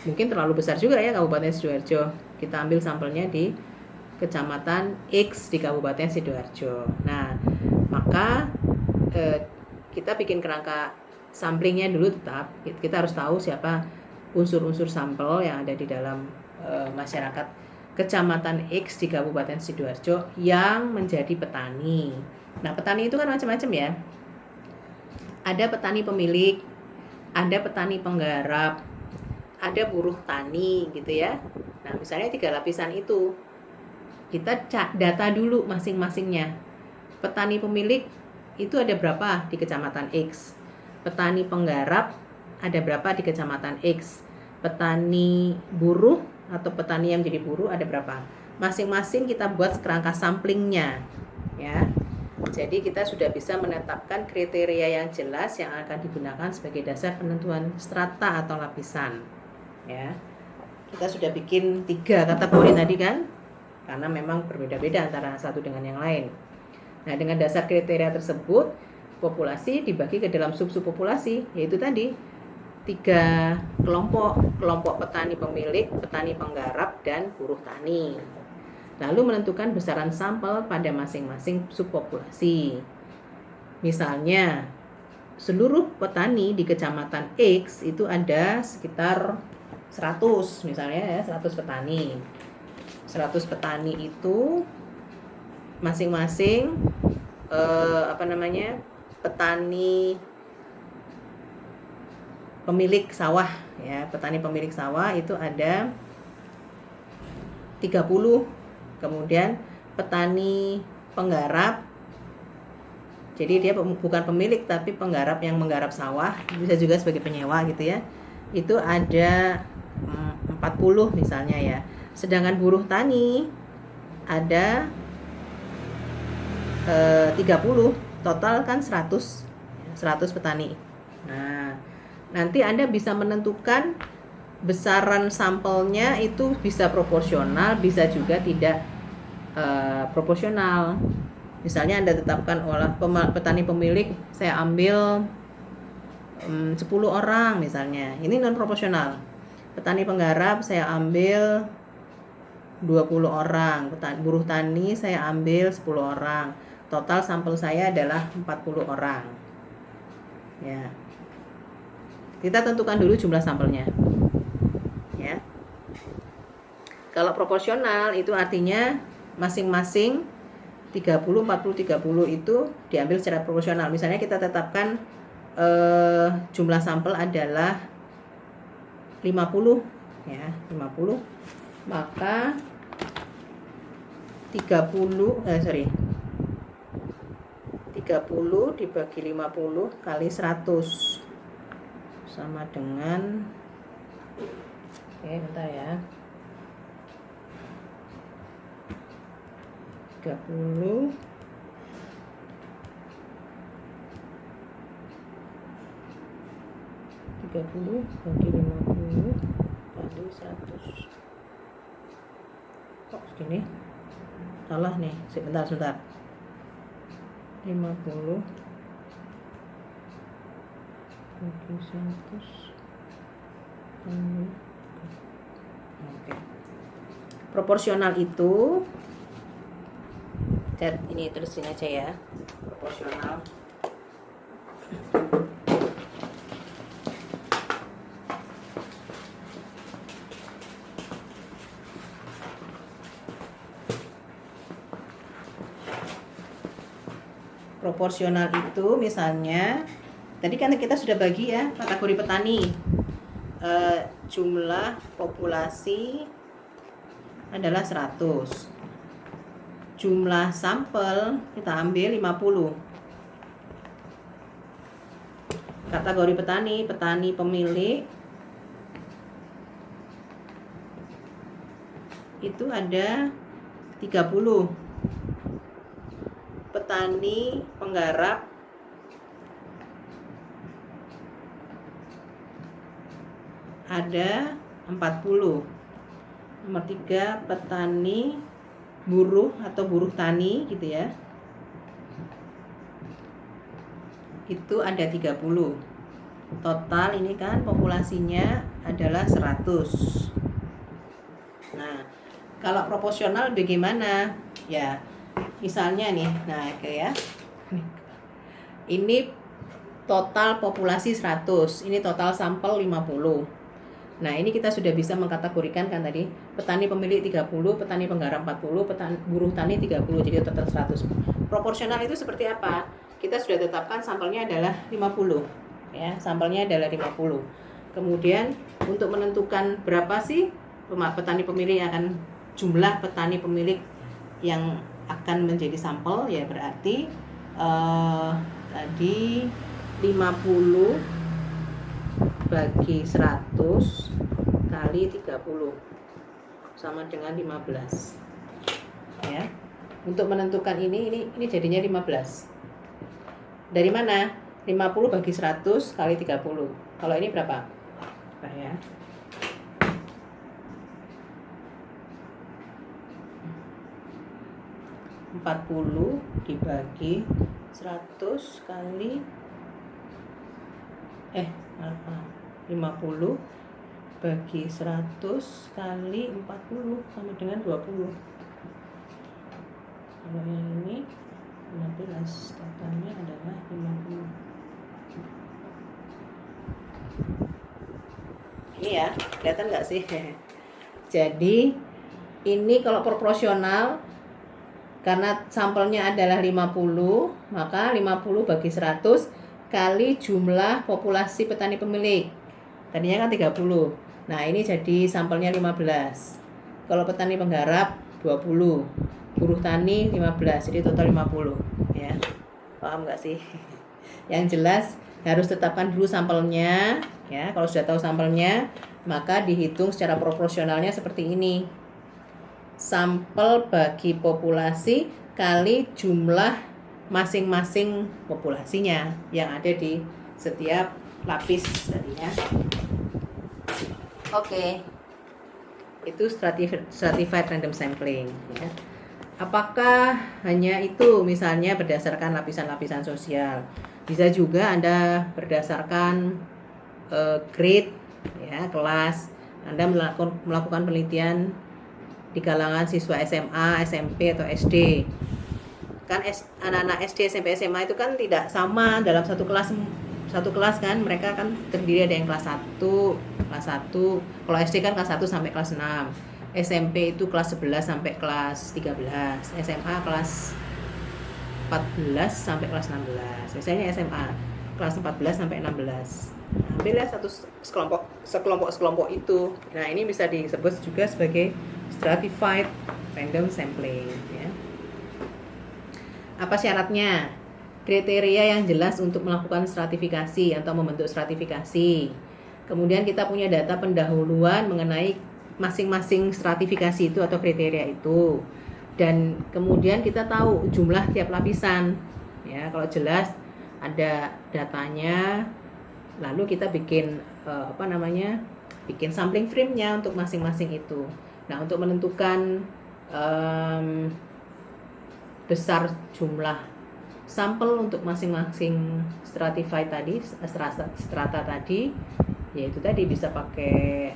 Mungkin terlalu besar juga ya Kabupaten Sidoarjo. Kita ambil sampelnya di Kecamatan X di Kabupaten Sidoarjo. Nah, maka kita bikin kerangka samplingnya dulu tetap. Kita harus tahu siapa unsur-unsur sampel yang ada di dalam masyarakat Kecamatan X di Kabupaten Sidoarjo yang menjadi petani. Nah, petani itu kan macam-macam ya. Ada petani pemilik, ada petani penggarap, ada buruh tani gitu ya. Nah, misalnya 3 lapisan itu. Kita data dulu masing-masingnya. Petani pemilik itu ada berapa di Kecamatan X? Petani penggarap ada berapa di Kecamatan X? Petani buruh atau petani yang jadi buruh ada berapa? masing-masing kita buat kerangka samplingnya ya. Jadi kita sudah bisa menetapkan kriteria yang jelas yang akan digunakan sebagai dasar penentuan strata atau lapisan ya. Kita sudah bikin 3 kategori tadi kan, karena memang berbeda-beda antara satu dengan yang lain. Nah, dengan dasar kriteria tersebut, populasi dibagi ke dalam sub-subpopulasi, yaitu tadi 3 kelompok petani pemilik, petani penggarap, dan buruh tani. Lalu menentukan besaran sampel pada masing-masing subpopulasi. Misalnya, seluruh petani di kecamatan X itu ada sekitar 100 misalnya ya, 100 petani. 100 petani itu masing-masing petani pemilik sawah ya. Petani pemilik sawah itu ada 30. Kemudian petani penggarap, jadi dia bukan pemilik tapi penggarap yang menggarap sawah, bisa juga sebagai penyewa gitu ya, itu ada 40 misalnya ya. Sedangkan buruh tani ada 30, total kan 100 petani. Nah, nanti Anda bisa menentukan besaran sampelnya itu bisa proporsional, bisa juga tidak proporsional. Misalnya Anda tetapkan petani pemilik saya ambil 10 orang misalnya, ini non proporsional. Petani penggarap saya ambil 20 orang, buruh tani saya ambil 10 orang. Total sampel saya adalah 40 orang. Ya. Kita tentukan dulu jumlah sampelnya. Ya. Kalau proporsional itu artinya masing-masing 30, 40, 30 itu diambil secara proporsional. Misalnya kita tetapkan jumlah sampel adalah 50 ya, 50. Maka 30 dibagi 50 kali 100 sama dengan, bentar ya, 30 bagi 50 kali 100. Kok segini? Salah nih, sebentar. 50 bagi 100. Oke. Proporsional itu ini terusin aja ya. Proporsional. Proporsional itu misalnya tadi kan kita sudah bagi ya kategori petani, jumlah populasi adalah 100, jumlah sampel kita ambil 50. Kategori petani pemilik itu ada 30, petani penggarap ada 40. Nomor 3 petani buruh atau buruh tani gitu ya, itu ada 30. Total ini kan populasinya adalah 100. Nah, kalau proporsional bagaimana? Ya, misalnya nih, nah ya, ini total populasi 100, ini total sampel 50. Nah, ini kita sudah bisa mengkategorikan kan tadi, petani pemilik 30, petani penggarap 40, buruh tani 30, jadi total 100. Proporsional itu seperti apa? Kita sudah tetapkan sampelnya adalah 50. Ya, sampelnya adalah 50. Kemudian untuk menentukan berapa sih petani pemilik jumlah petani pemilik yang akan menjadi sampel, ya berarti tadi 50 bagi 100 kali 30 sama dengan 15. ya. Untuk menentukan ini jadinya 15. Dari mana? 50 bagi 100 kali 30. Kalau ini berapa? Nah, ya. (40) dibagi 100 kali 50 bagi 100 kali 40 sama dengan 20. Kalau yang ini 15, totalnya adalah 50. Ini ya, kelihatan nggak sih? Jadi ini kalau proporsional, karena sampelnya adalah 50, maka 50 bagi 100 kali jumlah populasi petani pemilik. Tadinya kan 30. Nah, ini jadi sampelnya 15. Kalau petani penggarap 20, buruh tani 15, jadi total 50 ya. Paham nggak sih? Yang jelas harus tetapkan dulu sampelnya ya. Kalau sudah tahu sampelnya, maka dihitung secara proporsionalnya seperti ini. Sampel bagi populasi kali jumlah masing-masing populasinya yang ada di setiap lapis tadinya. Oke. Itu stratified random sampling ya. Apakah hanya itu, misalnya berdasarkan lapisan-lapisan sosial? Bisa juga Anda berdasarkan grade ya, kelas. Anda melakukan penelitian di kalangan siswa SMA, SMP atau SD. Kan anak-anak SD, SMP, SMA itu kan tidak sama dalam satu kelas kan. Mereka kan terdiri ada yang kelas 1. Kalau SD kan kelas 1 sampai kelas 6. SMP itu kelas 11 sampai kelas 13. SMA kelas 14 sampai kelas 16. Misalnya SMA kelas 14 sampai 16. Ambillah satu sekelompok itu. Nah, ini bisa disebut juga sebagai stratified random sampling ya. Apa syaratnya? Kriteria yang jelas untuk melakukan stratifikasi atau membentuk stratifikasi. Kemudian kita punya data pendahuluan mengenai masing-masing stratifikasi itu atau kriteria itu. Dan kemudian kita tahu jumlah tiap lapisan. Ya, kalau jelas ada datanya, lalu kita bikin bikin sampling frame-nya untuk masing-masing itu. Nah, untuk menentukan besar jumlah sampel untuk masing-masing stratified tadi, strata tadi, yaitu tadi bisa pakai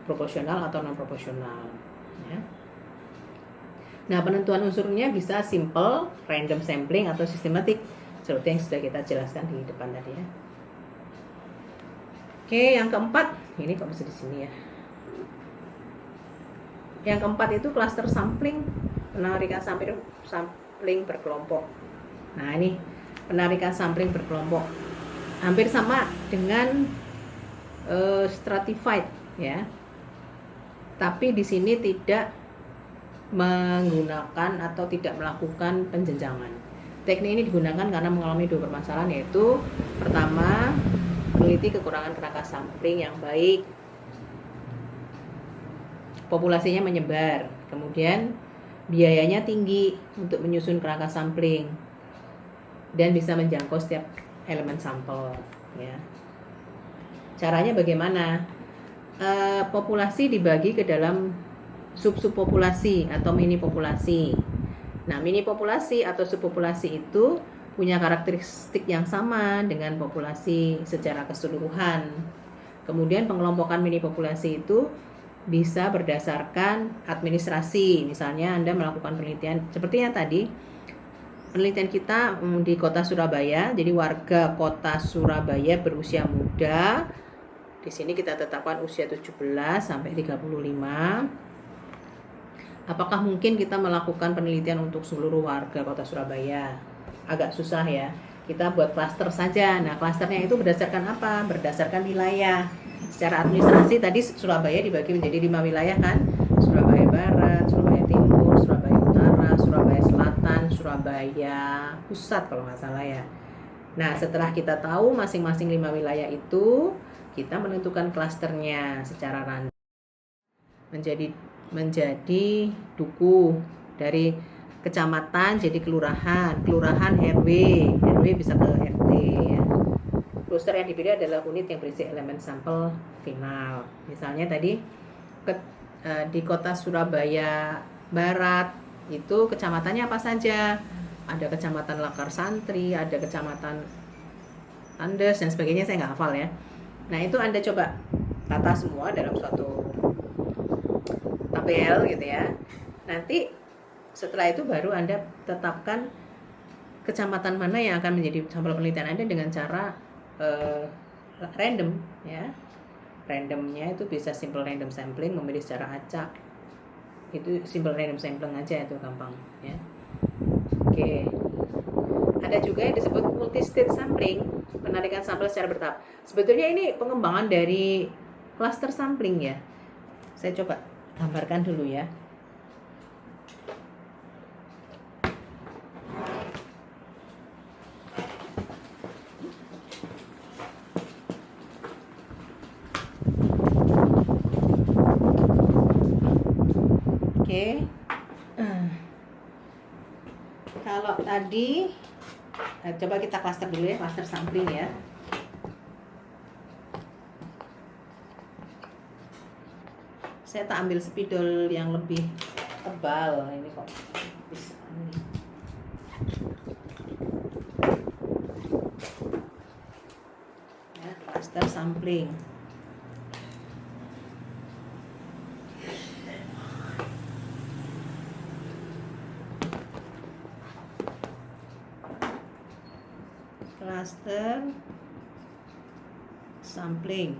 proporsional atau non proporsional ya. Nah, penentuan unsurnya bisa simple, random sampling atau sistematik, seperti yang sudah kita jelaskan di depan tadi ya. Oke, yang keempat, ini kok bisa di sini ya. Yang keempat itu cluster sampling, penarikan sampling berkelompok. Nah, ini penarikan sampling berkelompok hampir sama dengan stratified ya. Tapi di sini tidak menggunakan atau tidak melakukan penjenjangan. Teknik ini digunakan karena mengalami dua permasalahan, yaitu pertama, meneliti kekurangan kerangka sampling yang baik, populasinya menyebar, kemudian biayanya tinggi untuk menyusun kerangka sampling dan bisa menjangkau setiap elemen sampel ya. Caranya bagaimana? Populasi dibagi ke dalam sub-subpopulasi atau mini populasi. Nah, mini populasi atau subpopulasi itu punya karakteristik yang sama dengan populasi secara keseluruhan. Kemudian pengelompokan mini populasi itu bisa berdasarkan administrasi. Misalnya Anda melakukan penelitian seperti yang tadi, penelitian kita di kota Surabaya, jadi warga kota Surabaya berusia muda. Di sini kita tetapkan usia 17 sampai 35. Apakah mungkin kita melakukan penelitian untuk seluruh warga kota Surabaya? Agak susah ya. Kita buat klaster saja. Nah, klasternya itu berdasarkan apa? Berdasarkan wilayah. Secara administrasi tadi Surabaya dibagi menjadi 5 wilayah kan? Surabaya Barat, Surabaya Timur, Surabaya Utara, Surabaya Selatan, Surabaya Pusat kalau nggak salah ya. Nah, setelah kita tahu masing-masing 5 wilayah itu, kita menentukan klasternya secara random menjadi menjadi duku, dari kecamatan jadi kelurahan, kelurahan RW, RW bisa ke RT ya. Kluster yang dipilih adalah unit yang berisi elemen sampel final. Misalnya tadi di kota Surabaya Barat itu kecamatannya apa saja? Ada kecamatan Lakar Santri, ada kecamatan Andes dan sebagainya, saya nggak hafal ya. Nah itu Anda coba tata semua dalam suatu tabel gitu ya. Nanti setelah itu baru Anda tetapkan kecamatan mana yang akan menjadi sampel penelitian Anda dengan cara random ya. Randomnya itu bisa simple random sampling, memilih secara acak. Itu simple random sampling aja, itu gampang ya. Oke. Ada juga yang disebut multi-stage sampling, penarikan sampel secara bertahap. Sebetulnya ini pengembangan dari cluster sampling ya. Saya coba gambarkan dulu ya. Oke. Kalau tadi coba kita cluster dulu ya, cluster sampling ya. Saya tak ambil spidol yang lebih tebal ini kok bisa ini. Ya, cluster sampling. Cluster sampling.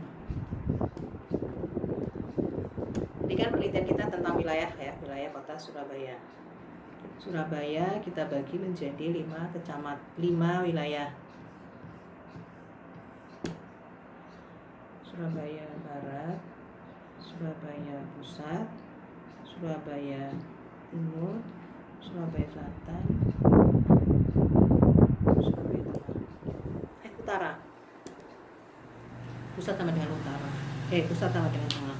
Ini kan penelitian kita tentang wilayah ya, wilayah kota Surabaya. Surabaya kita bagi menjadi 5 wilayah. Surabaya Barat, Surabaya Pusat, Surabaya Timur, Surabaya Selatan, Surabaya Utara. Pusat sama dengan utara. Pusat sama dengan tengah.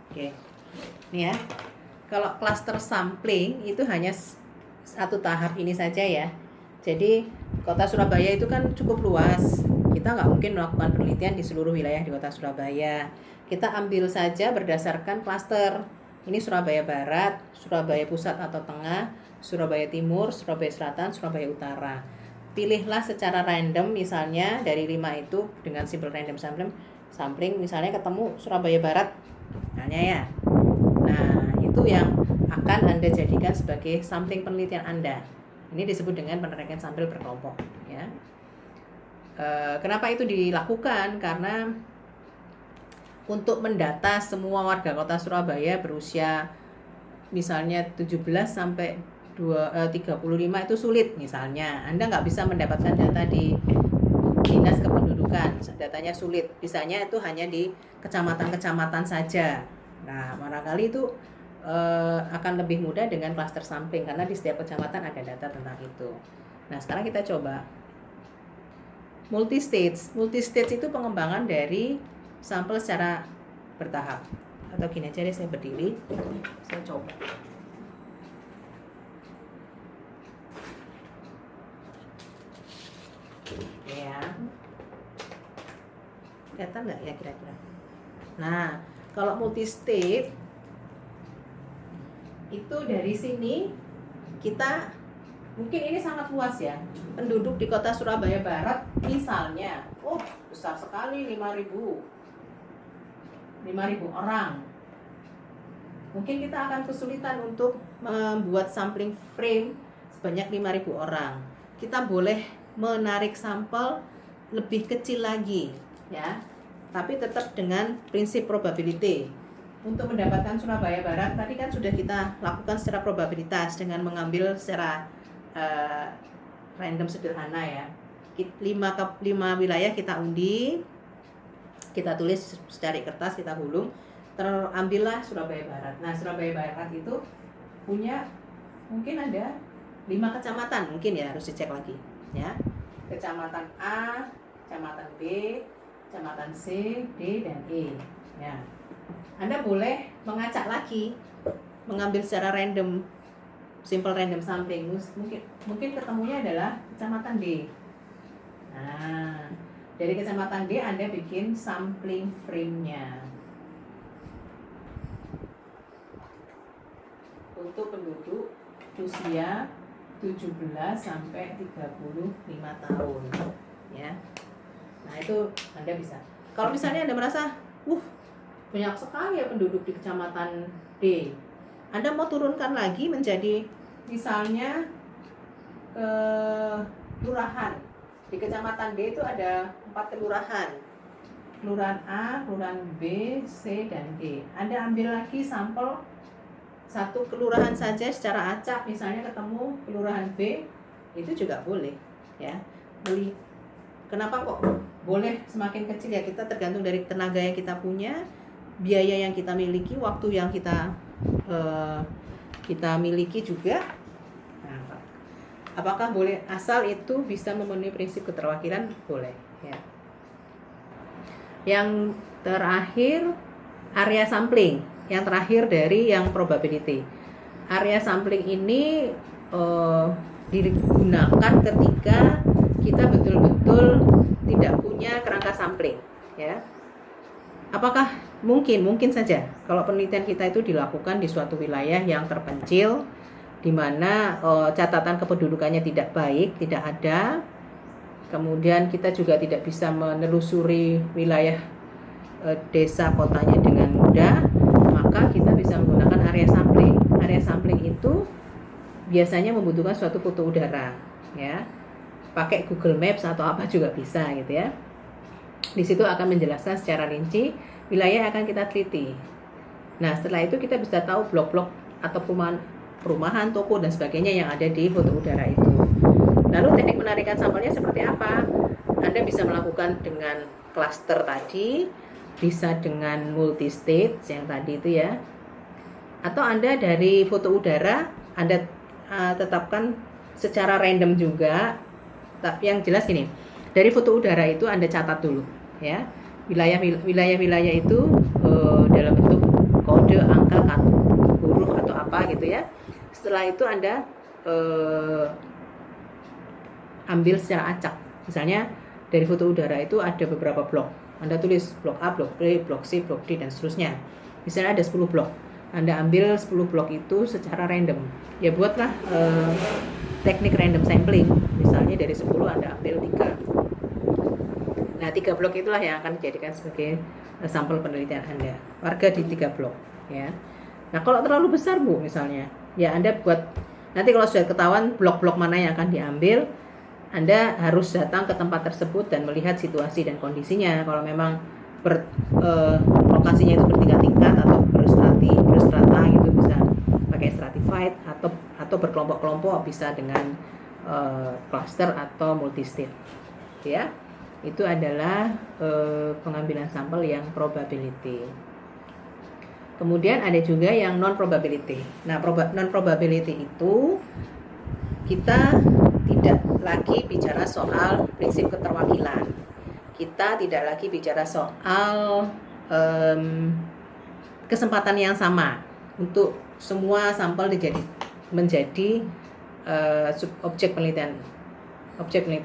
Oke. Ini ya. Kalau cluster sampling itu hanya satu tahap ini saja ya. Jadi kota Surabaya itu kan cukup luas. Kita nggak mungkin melakukan penelitian di seluruh wilayah di kota Surabaya. Kita ambil saja berdasarkan klaster. Ini Surabaya Barat, Surabaya Pusat atau Tengah, Surabaya Timur, Surabaya Selatan, Surabaya Utara. Pilihlah secara random, misalnya dari 5 itu dengan simple random sampling, misalnya ketemu Surabaya Barat, misalnya ya. Nah, itu yang akan Anda jadikan sebagai sampling penelitian Anda. Ini disebut dengan penarikan sampel berkelompok. Ya. Kenapa itu dilakukan? Karena untuk mendata semua warga kota Surabaya berusia misalnya 17 sampai 35 itu sulit misalnya. Anda nggak bisa mendapatkan data di Dinas Kependudukan, datanya sulit. Bisanya itu hanya di kecamatan-kecamatan saja. Nah, barangkali itu akan lebih mudah dengan cluster sampling karena di setiap kecamatan ada data tentang itu. Nah, sekarang kita coba multi-stage. Multi-stage itu pengembangan dari sampel secara bertahap. Atau gini aja deh, saya berdiri, saya coba. Ya, kelihatan nggak ya kira-kira? Nah, kalau multi-stage itu dari sini kita mungkin ini sangat luas ya. Penduduk di kota Surabaya Barat misalnya, besar sekali, 5.000 orang. Mungkin kita akan kesulitan untuk membuat sampling frame sebanyak 5.000 orang. Kita boleh menarik sampel lebih kecil lagi ya. Tapi tetap dengan prinsip probability. Untuk mendapatkan Surabaya Barat tadi kan sudah kita lakukan secara probabilitas dengan mengambil secara random sederhana ya. 5 wilayah kita undi, kita tulis secara kertas, kita gulung, terambillah Surabaya Barat. Nah, Surabaya Barat itu punya mungkin ada 5 kecamatan, mungkin ya harus dicek lagi ya. Kecamatan A, kecamatan B, kecamatan C, D, dan E. Ya. Anda boleh mengacak lagi, mengambil secara random, simple random sampling. Mungkin ketemunya adalah kecamatan D. Nah, dari kecamatan D Anda bikin sampling frame-nya. Untuk penduduk usia 17 sampai 35 tahun, ya. Nah, itu Anda bisa. Kalau misalnya Anda merasa, banyak sekali ya penduduk di kecamatan D, Anda mau turunkan lagi menjadi misalnya kelurahan. Di kecamatan D itu ada 4 kelurahan. Kelurahan A, kelurahan B, C, dan D. Anda ambil lagi sampel satu kelurahan saja secara acak, misalnya ketemu kelurahan B, itu juga boleh, ya. Kenapa kok boleh semakin kecil? Ya, kita tergantung dari tenaga yang kita punya, biaya yang kita miliki, waktu yang kita miliki juga. Nah, apakah boleh? Asal itu bisa memenuhi prinsip keterwakilan, boleh, ya. Yang terakhir, area sampling. Yang terakhir dari yang probability. Area sampling ini digunakan ketika kita betul-betul tidak punya kerangka sampling, ya. Apakah mungkin saja kalau penelitian kita itu dilakukan di suatu wilayah yang terpencil, di mana catatan kependudukannya tidak baik, tidak ada. Kemudian kita juga tidak bisa menelusuri wilayah desa kotanya dengan mudah, maka kita bisa menggunakan area sampling. Area sampling itu biasanya membutuhkan suatu foto udara, ya. Pakai Google Maps atau apa juga bisa, gitu ya. Di situ akan menjelaskan secara rinci wilayah yang akan kita teliti. Nah, setelah itu kita bisa tahu blok-blok atau perumahan, toko dan sebagainya yang ada di foto udara itu. Lalu teknik penarikan sampelnya seperti apa? Anda bisa melakukan dengan klaster tadi, bisa dengan multi-stage yang tadi itu, ya. Atau Anda dari foto udara Anda tetapkan secara random juga. Tapi yang jelas gini, dari foto udara itu Anda catat dulu, ya. Wilayah-wilayah itu dalam bentuk kode, angka, huruf atau apa gitu, ya. Setelah itu Anda ambil secara acak. Misalnya dari foto udara itu ada beberapa blok. Anda tulis blok A, blok B, blok C, blok D, dan seterusnya. Misalnya ada 10 blok. Anda ambil 10 blok itu secara random. Ya, buatlah teknik random sampling. Misalnya dari 10 Anda ambil 3. Nah, 3 blok itulah yang akan dijadikan sebagai sampel penelitian Anda. Warga di 3 blok, ya. Nah, kalau terlalu besar, Bu, misalnya, ya Anda buat, nanti kalau sudah ketahuan blok-blok mana yang akan diambil, Anda harus datang ke tempat tersebut dan melihat situasi dan kondisinya. Kalau memang lokasinya itu bertingkat-tingkat atau berstrata gitu, bisa pakai stratified atau berkelompok-kelompok, bisa dengan cluster atau multi-stage, ya. Itu adalah pengambilan sampel yang probability. Kemudian ada juga yang non probability. Nah, non probability itu kita tidak lagi bicara soal prinsip keterwakilan. Kita tidak lagi bicara soal kesempatan yang sama untuk semua sampel menjadi objek penelitian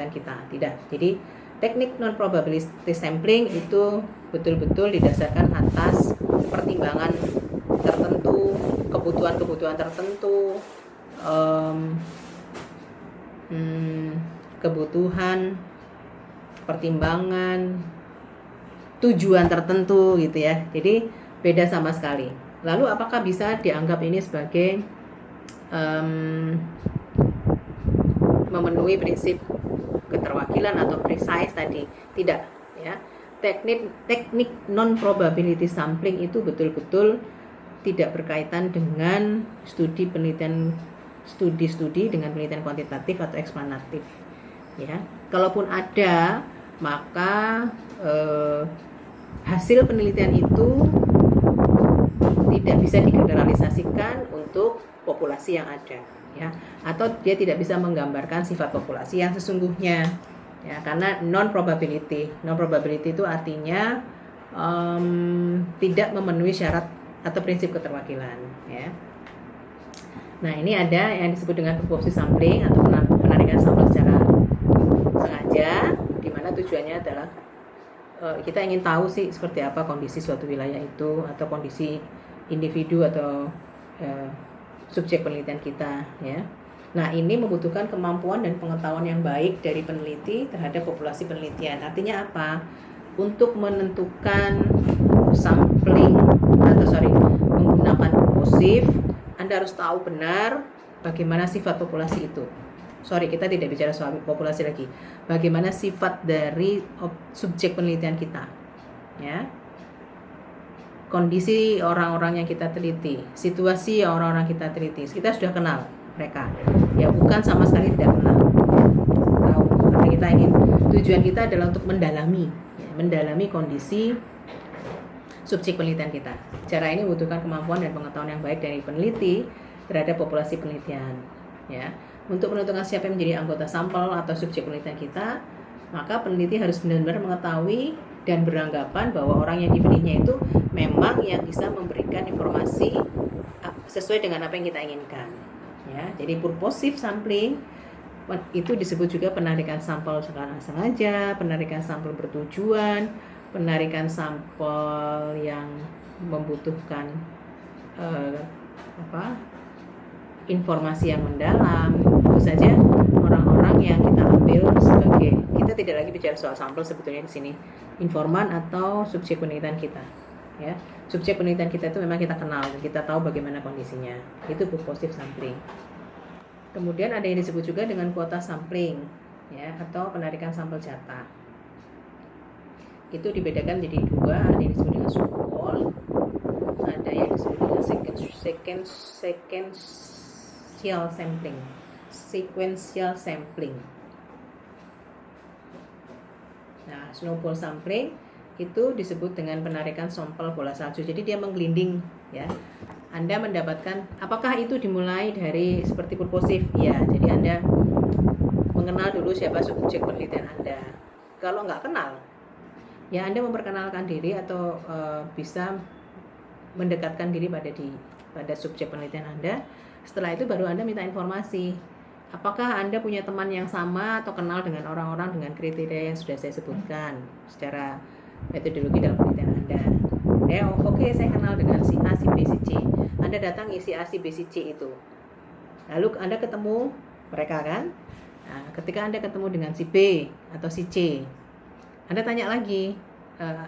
kita. Tidak. Jadi teknik non probability sampling itu betul-betul didasarkan atas pertimbangan tertentu, kebutuhan tertentu, kebutuhan, pertimbangan, tujuan tertentu, gitu ya. Jadi beda sama sekali. Lalu apakah bisa dianggap ini sebagai memenuhi prinsip keterwakilan atau precise tadi? Tidak, ya. Teknik non probability sampling itu betul-betul tidak berkaitan dengan studi dengan penelitian kuantitatif atau eksplanatif, ya. Kalaupun ada, maka hasil penelitian itu tidak bisa digeneralisasikan untuk populasi yang ada, ya, atau dia tidak bisa menggambarkan sifat populasi yang sesungguhnya, ya, karena non probability itu artinya tidak memenuhi syarat atau prinsip keterwakilan, ya. Nah, ini ada yang disebut dengan purposive sampling atau penarikan sampel secara sengaja, di mana tujuannya adalah kita ingin tahu sih seperti apa kondisi suatu wilayah itu, atau kondisi individu atau subjek penelitian kita, ya. Nah, ini membutuhkan kemampuan dan pengetahuan yang baik dari peneliti terhadap populasi penelitian. Artinya apa? Untuk menentukan sampling menggunakan purposive, Anda harus tahu benar bagaimana sifat populasi itu. Kita tidak bicara soal populasi lagi. Bagaimana sifat dari subjek penelitian kita, ya. Kondisi orang-orang yang kita teliti, situasi orang-orang kita teliti, kita sudah kenal mereka. Ya, bukan sama sekali tidak kenal. Tahu, karena kita ingin, tujuan kita adalah untuk mendalami kondisi subjek penelitian kita. Cara ini membutuhkan kemampuan dan pengetahuan yang baik dari peneliti terhadap populasi penelitian, ya. Untuk menentukan siapa yang menjadi anggota sampel atau subjek penelitian kita, maka peneliti harus benar-benar mengetahui dan beranggapan bahwa orang yang dipilihnya itu memang yang bisa memberikan informasi sesuai dengan apa yang kita inginkan, ya. Jadi purposive sampling itu disebut juga penarikan sampel secara sengaja, penarikan sampel bertujuan, penarikan sampel yang membutuhkan informasi yang mendalam. Tentu saja orang-orang yang kita ambil sebagai, kita tidak lagi bicara soal sampel sebetulnya di sini, informan atau subjek penelitian kita, ya. Subjek penelitian kita itu memang kita kenal dan kita tahu bagaimana kondisinya. Itu purposive sampling. Kemudian ada yang disebut juga dengan kuota sampling, ya, atau penarikan sampel jatah. Itu dibedakan jadi dua, ada yang disebut dengan snowball, ada yang disebut dengan sequential sampling. Nah, snowball sampling itu disebut dengan penarikan sampel bola salju. Jadi dia menggelinding, ya. Anda mendapatkan, apakah itu dimulai dari seperti purposive? Ya, jadi Anda mengenal dulu siapa subjek penelitian Anda. Kalau nggak kenal, ya Anda memperkenalkan diri atau bisa mendekatkan diri pada subjek penelitian Anda. Setelah itu baru Anda minta informasi. Apakah Anda punya teman yang sama atau kenal dengan orang-orang dengan kriteria yang sudah saya sebutkan secara metodologi dalam penelitian Anda? Oke, saya kenal dengan si A, si B, si C. Anda datang isi A, si B, si C itu. Lalu Anda ketemu mereka, kan? Nah, ketika Anda ketemu dengan si B atau si C, Anda tanya lagi,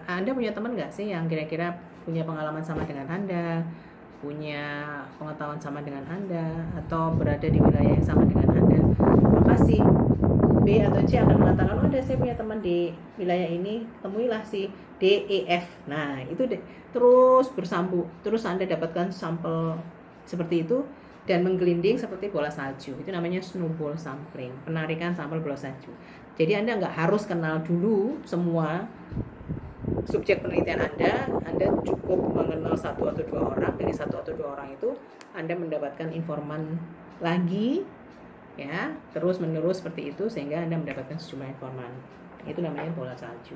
Anda punya teman nggak sih yang kira-kira punya pengalaman sama dengan Anda, punya pengetahuan sama dengan Anda, atau berada di wilayah yang sama dengan Anda? Maka si B atau C akan mengatakan, oh, ada, saya punya teman di wilayah ini, temuilah si D, E, F. Nah, itu terus bersambung, terus Anda dapatkan sampel seperti itu dan menggelinding seperti bola salju. Itu namanya snowball sampling, penarikan sampel bola salju. Jadi Anda nggak harus kenal dulu semua subjek penelitian Anda cukup mengenal satu atau dua orang. Dari satu atau dua orang itu Anda mendapatkan informan lagi, ya, terus menerus seperti itu sehingga Anda mendapatkan sejumlah informan. Itu namanya bola salju.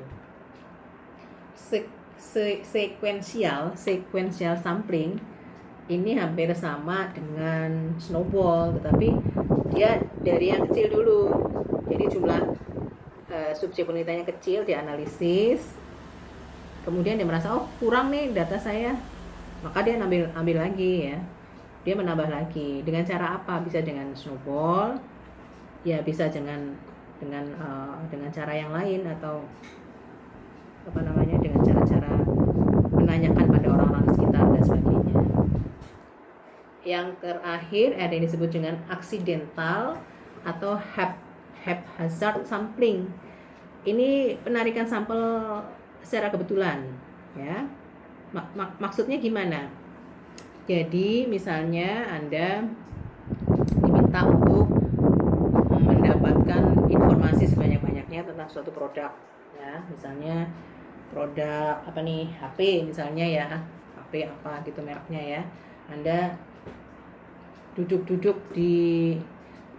Sequential sampling ini hampir sama dengan snowball, tetapi dia dari yang kecil dulu. Jadi jumlah subjek penelitiannya kecil, dianalisis, kemudian dia merasa, oh, kurang nih data saya, maka dia ambil lagi, ya. Dia menambah lagi. Dengan cara apa? Bisa dengan snowball, ya, bisa dengan cara yang lain, atau dengan cara-cara menanyakan pada orang-orang sekitar dan sebagainya. Yang terakhir ada yang disebut dengan accidental atau haphazard sampling. Ini penarikan sampel secara kebetulan, ya. Maksudnya gimana? Jadi misalnya Anda diminta untuk mendapatkan informasi sebanyak-banyaknya tentang suatu produk, ya. Misalnya produk apa nih, HP misalnya, ya, HP apa gitu mereknya, ya. Anda duduk di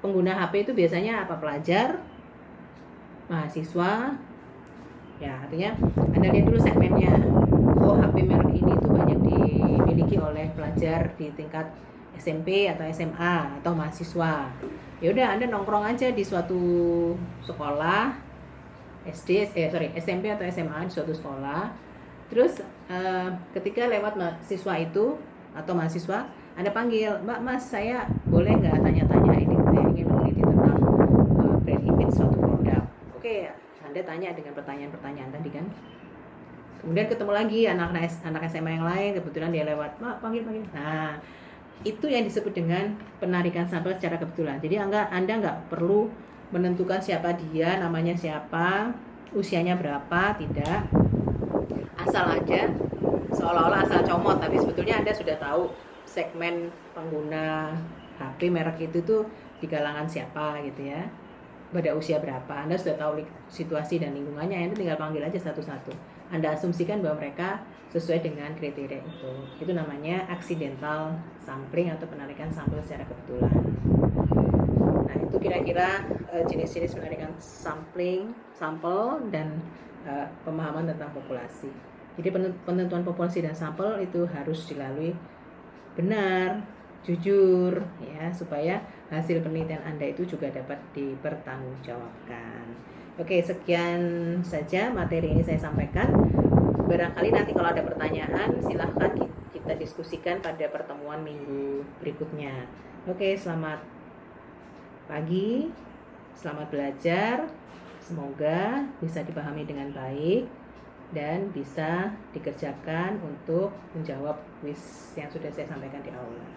pengguna HP itu biasanya apa, pelajar mahasiswa. Ya, artinya Anda lihat dulu segmennya. Oh, HP merek ini tuh banyak dimiliki oleh pelajar di tingkat SMP atau SMA atau mahasiswa. Ya udah, Anda nongkrong aja di suatu sekolah SMP atau SMA di suatu sekolah. Terus ketika lewat mahasiswa itu atau mahasiswa, Anda panggil, Mbak, Mas, saya boleh nggak tanya-tanya ini? Saya ingin meneliti tentang brand image suatu produk. Oke, Anda tanya dengan pertanyaan-pertanyaan tadi kan. Kemudian ketemu lagi anak SMA yang lain, kebetulan dia lewat, Mbak, panggil. Nah, itu yang disebut dengan penarikan sampel secara kebetulan. Jadi Anda nggak perlu menentukan siapa dia, namanya siapa, usianya berapa, tidak. Asal aja, seolah-olah asal comot, tapi sebetulnya Anda sudah tahu segmen pengguna HP merek itu tuh di kalangan siapa gitu ya, pada usia berapa. Anda sudah tahu situasi dan lingkungannya, Anda tinggal panggil aja satu-satu. Anda asumsikan bahwa mereka sesuai dengan kriteria itu. Itu namanya accidental sampling atau penarikan sampel secara kebetulan. Nah, itu kira-kira jenis-jenis penarikan sampel dan pemahaman tentang populasi. Jadi penentuan populasi dan sampel itu harus dilalui benar, jujur ya, supaya hasil penelitian Anda itu juga dapat dipertanggungjawabkan. Oke, sekian saja materi ini saya sampaikan. Barangkali nanti kalau ada pertanyaan silahkan kita diskusikan pada pertemuan minggu berikutnya. Oke, selamat pagi, selamat belajar. Semoga bisa dipahami dengan baik dan bisa dikerjakan untuk menjawab kuis yang sudah saya sampaikan di aula.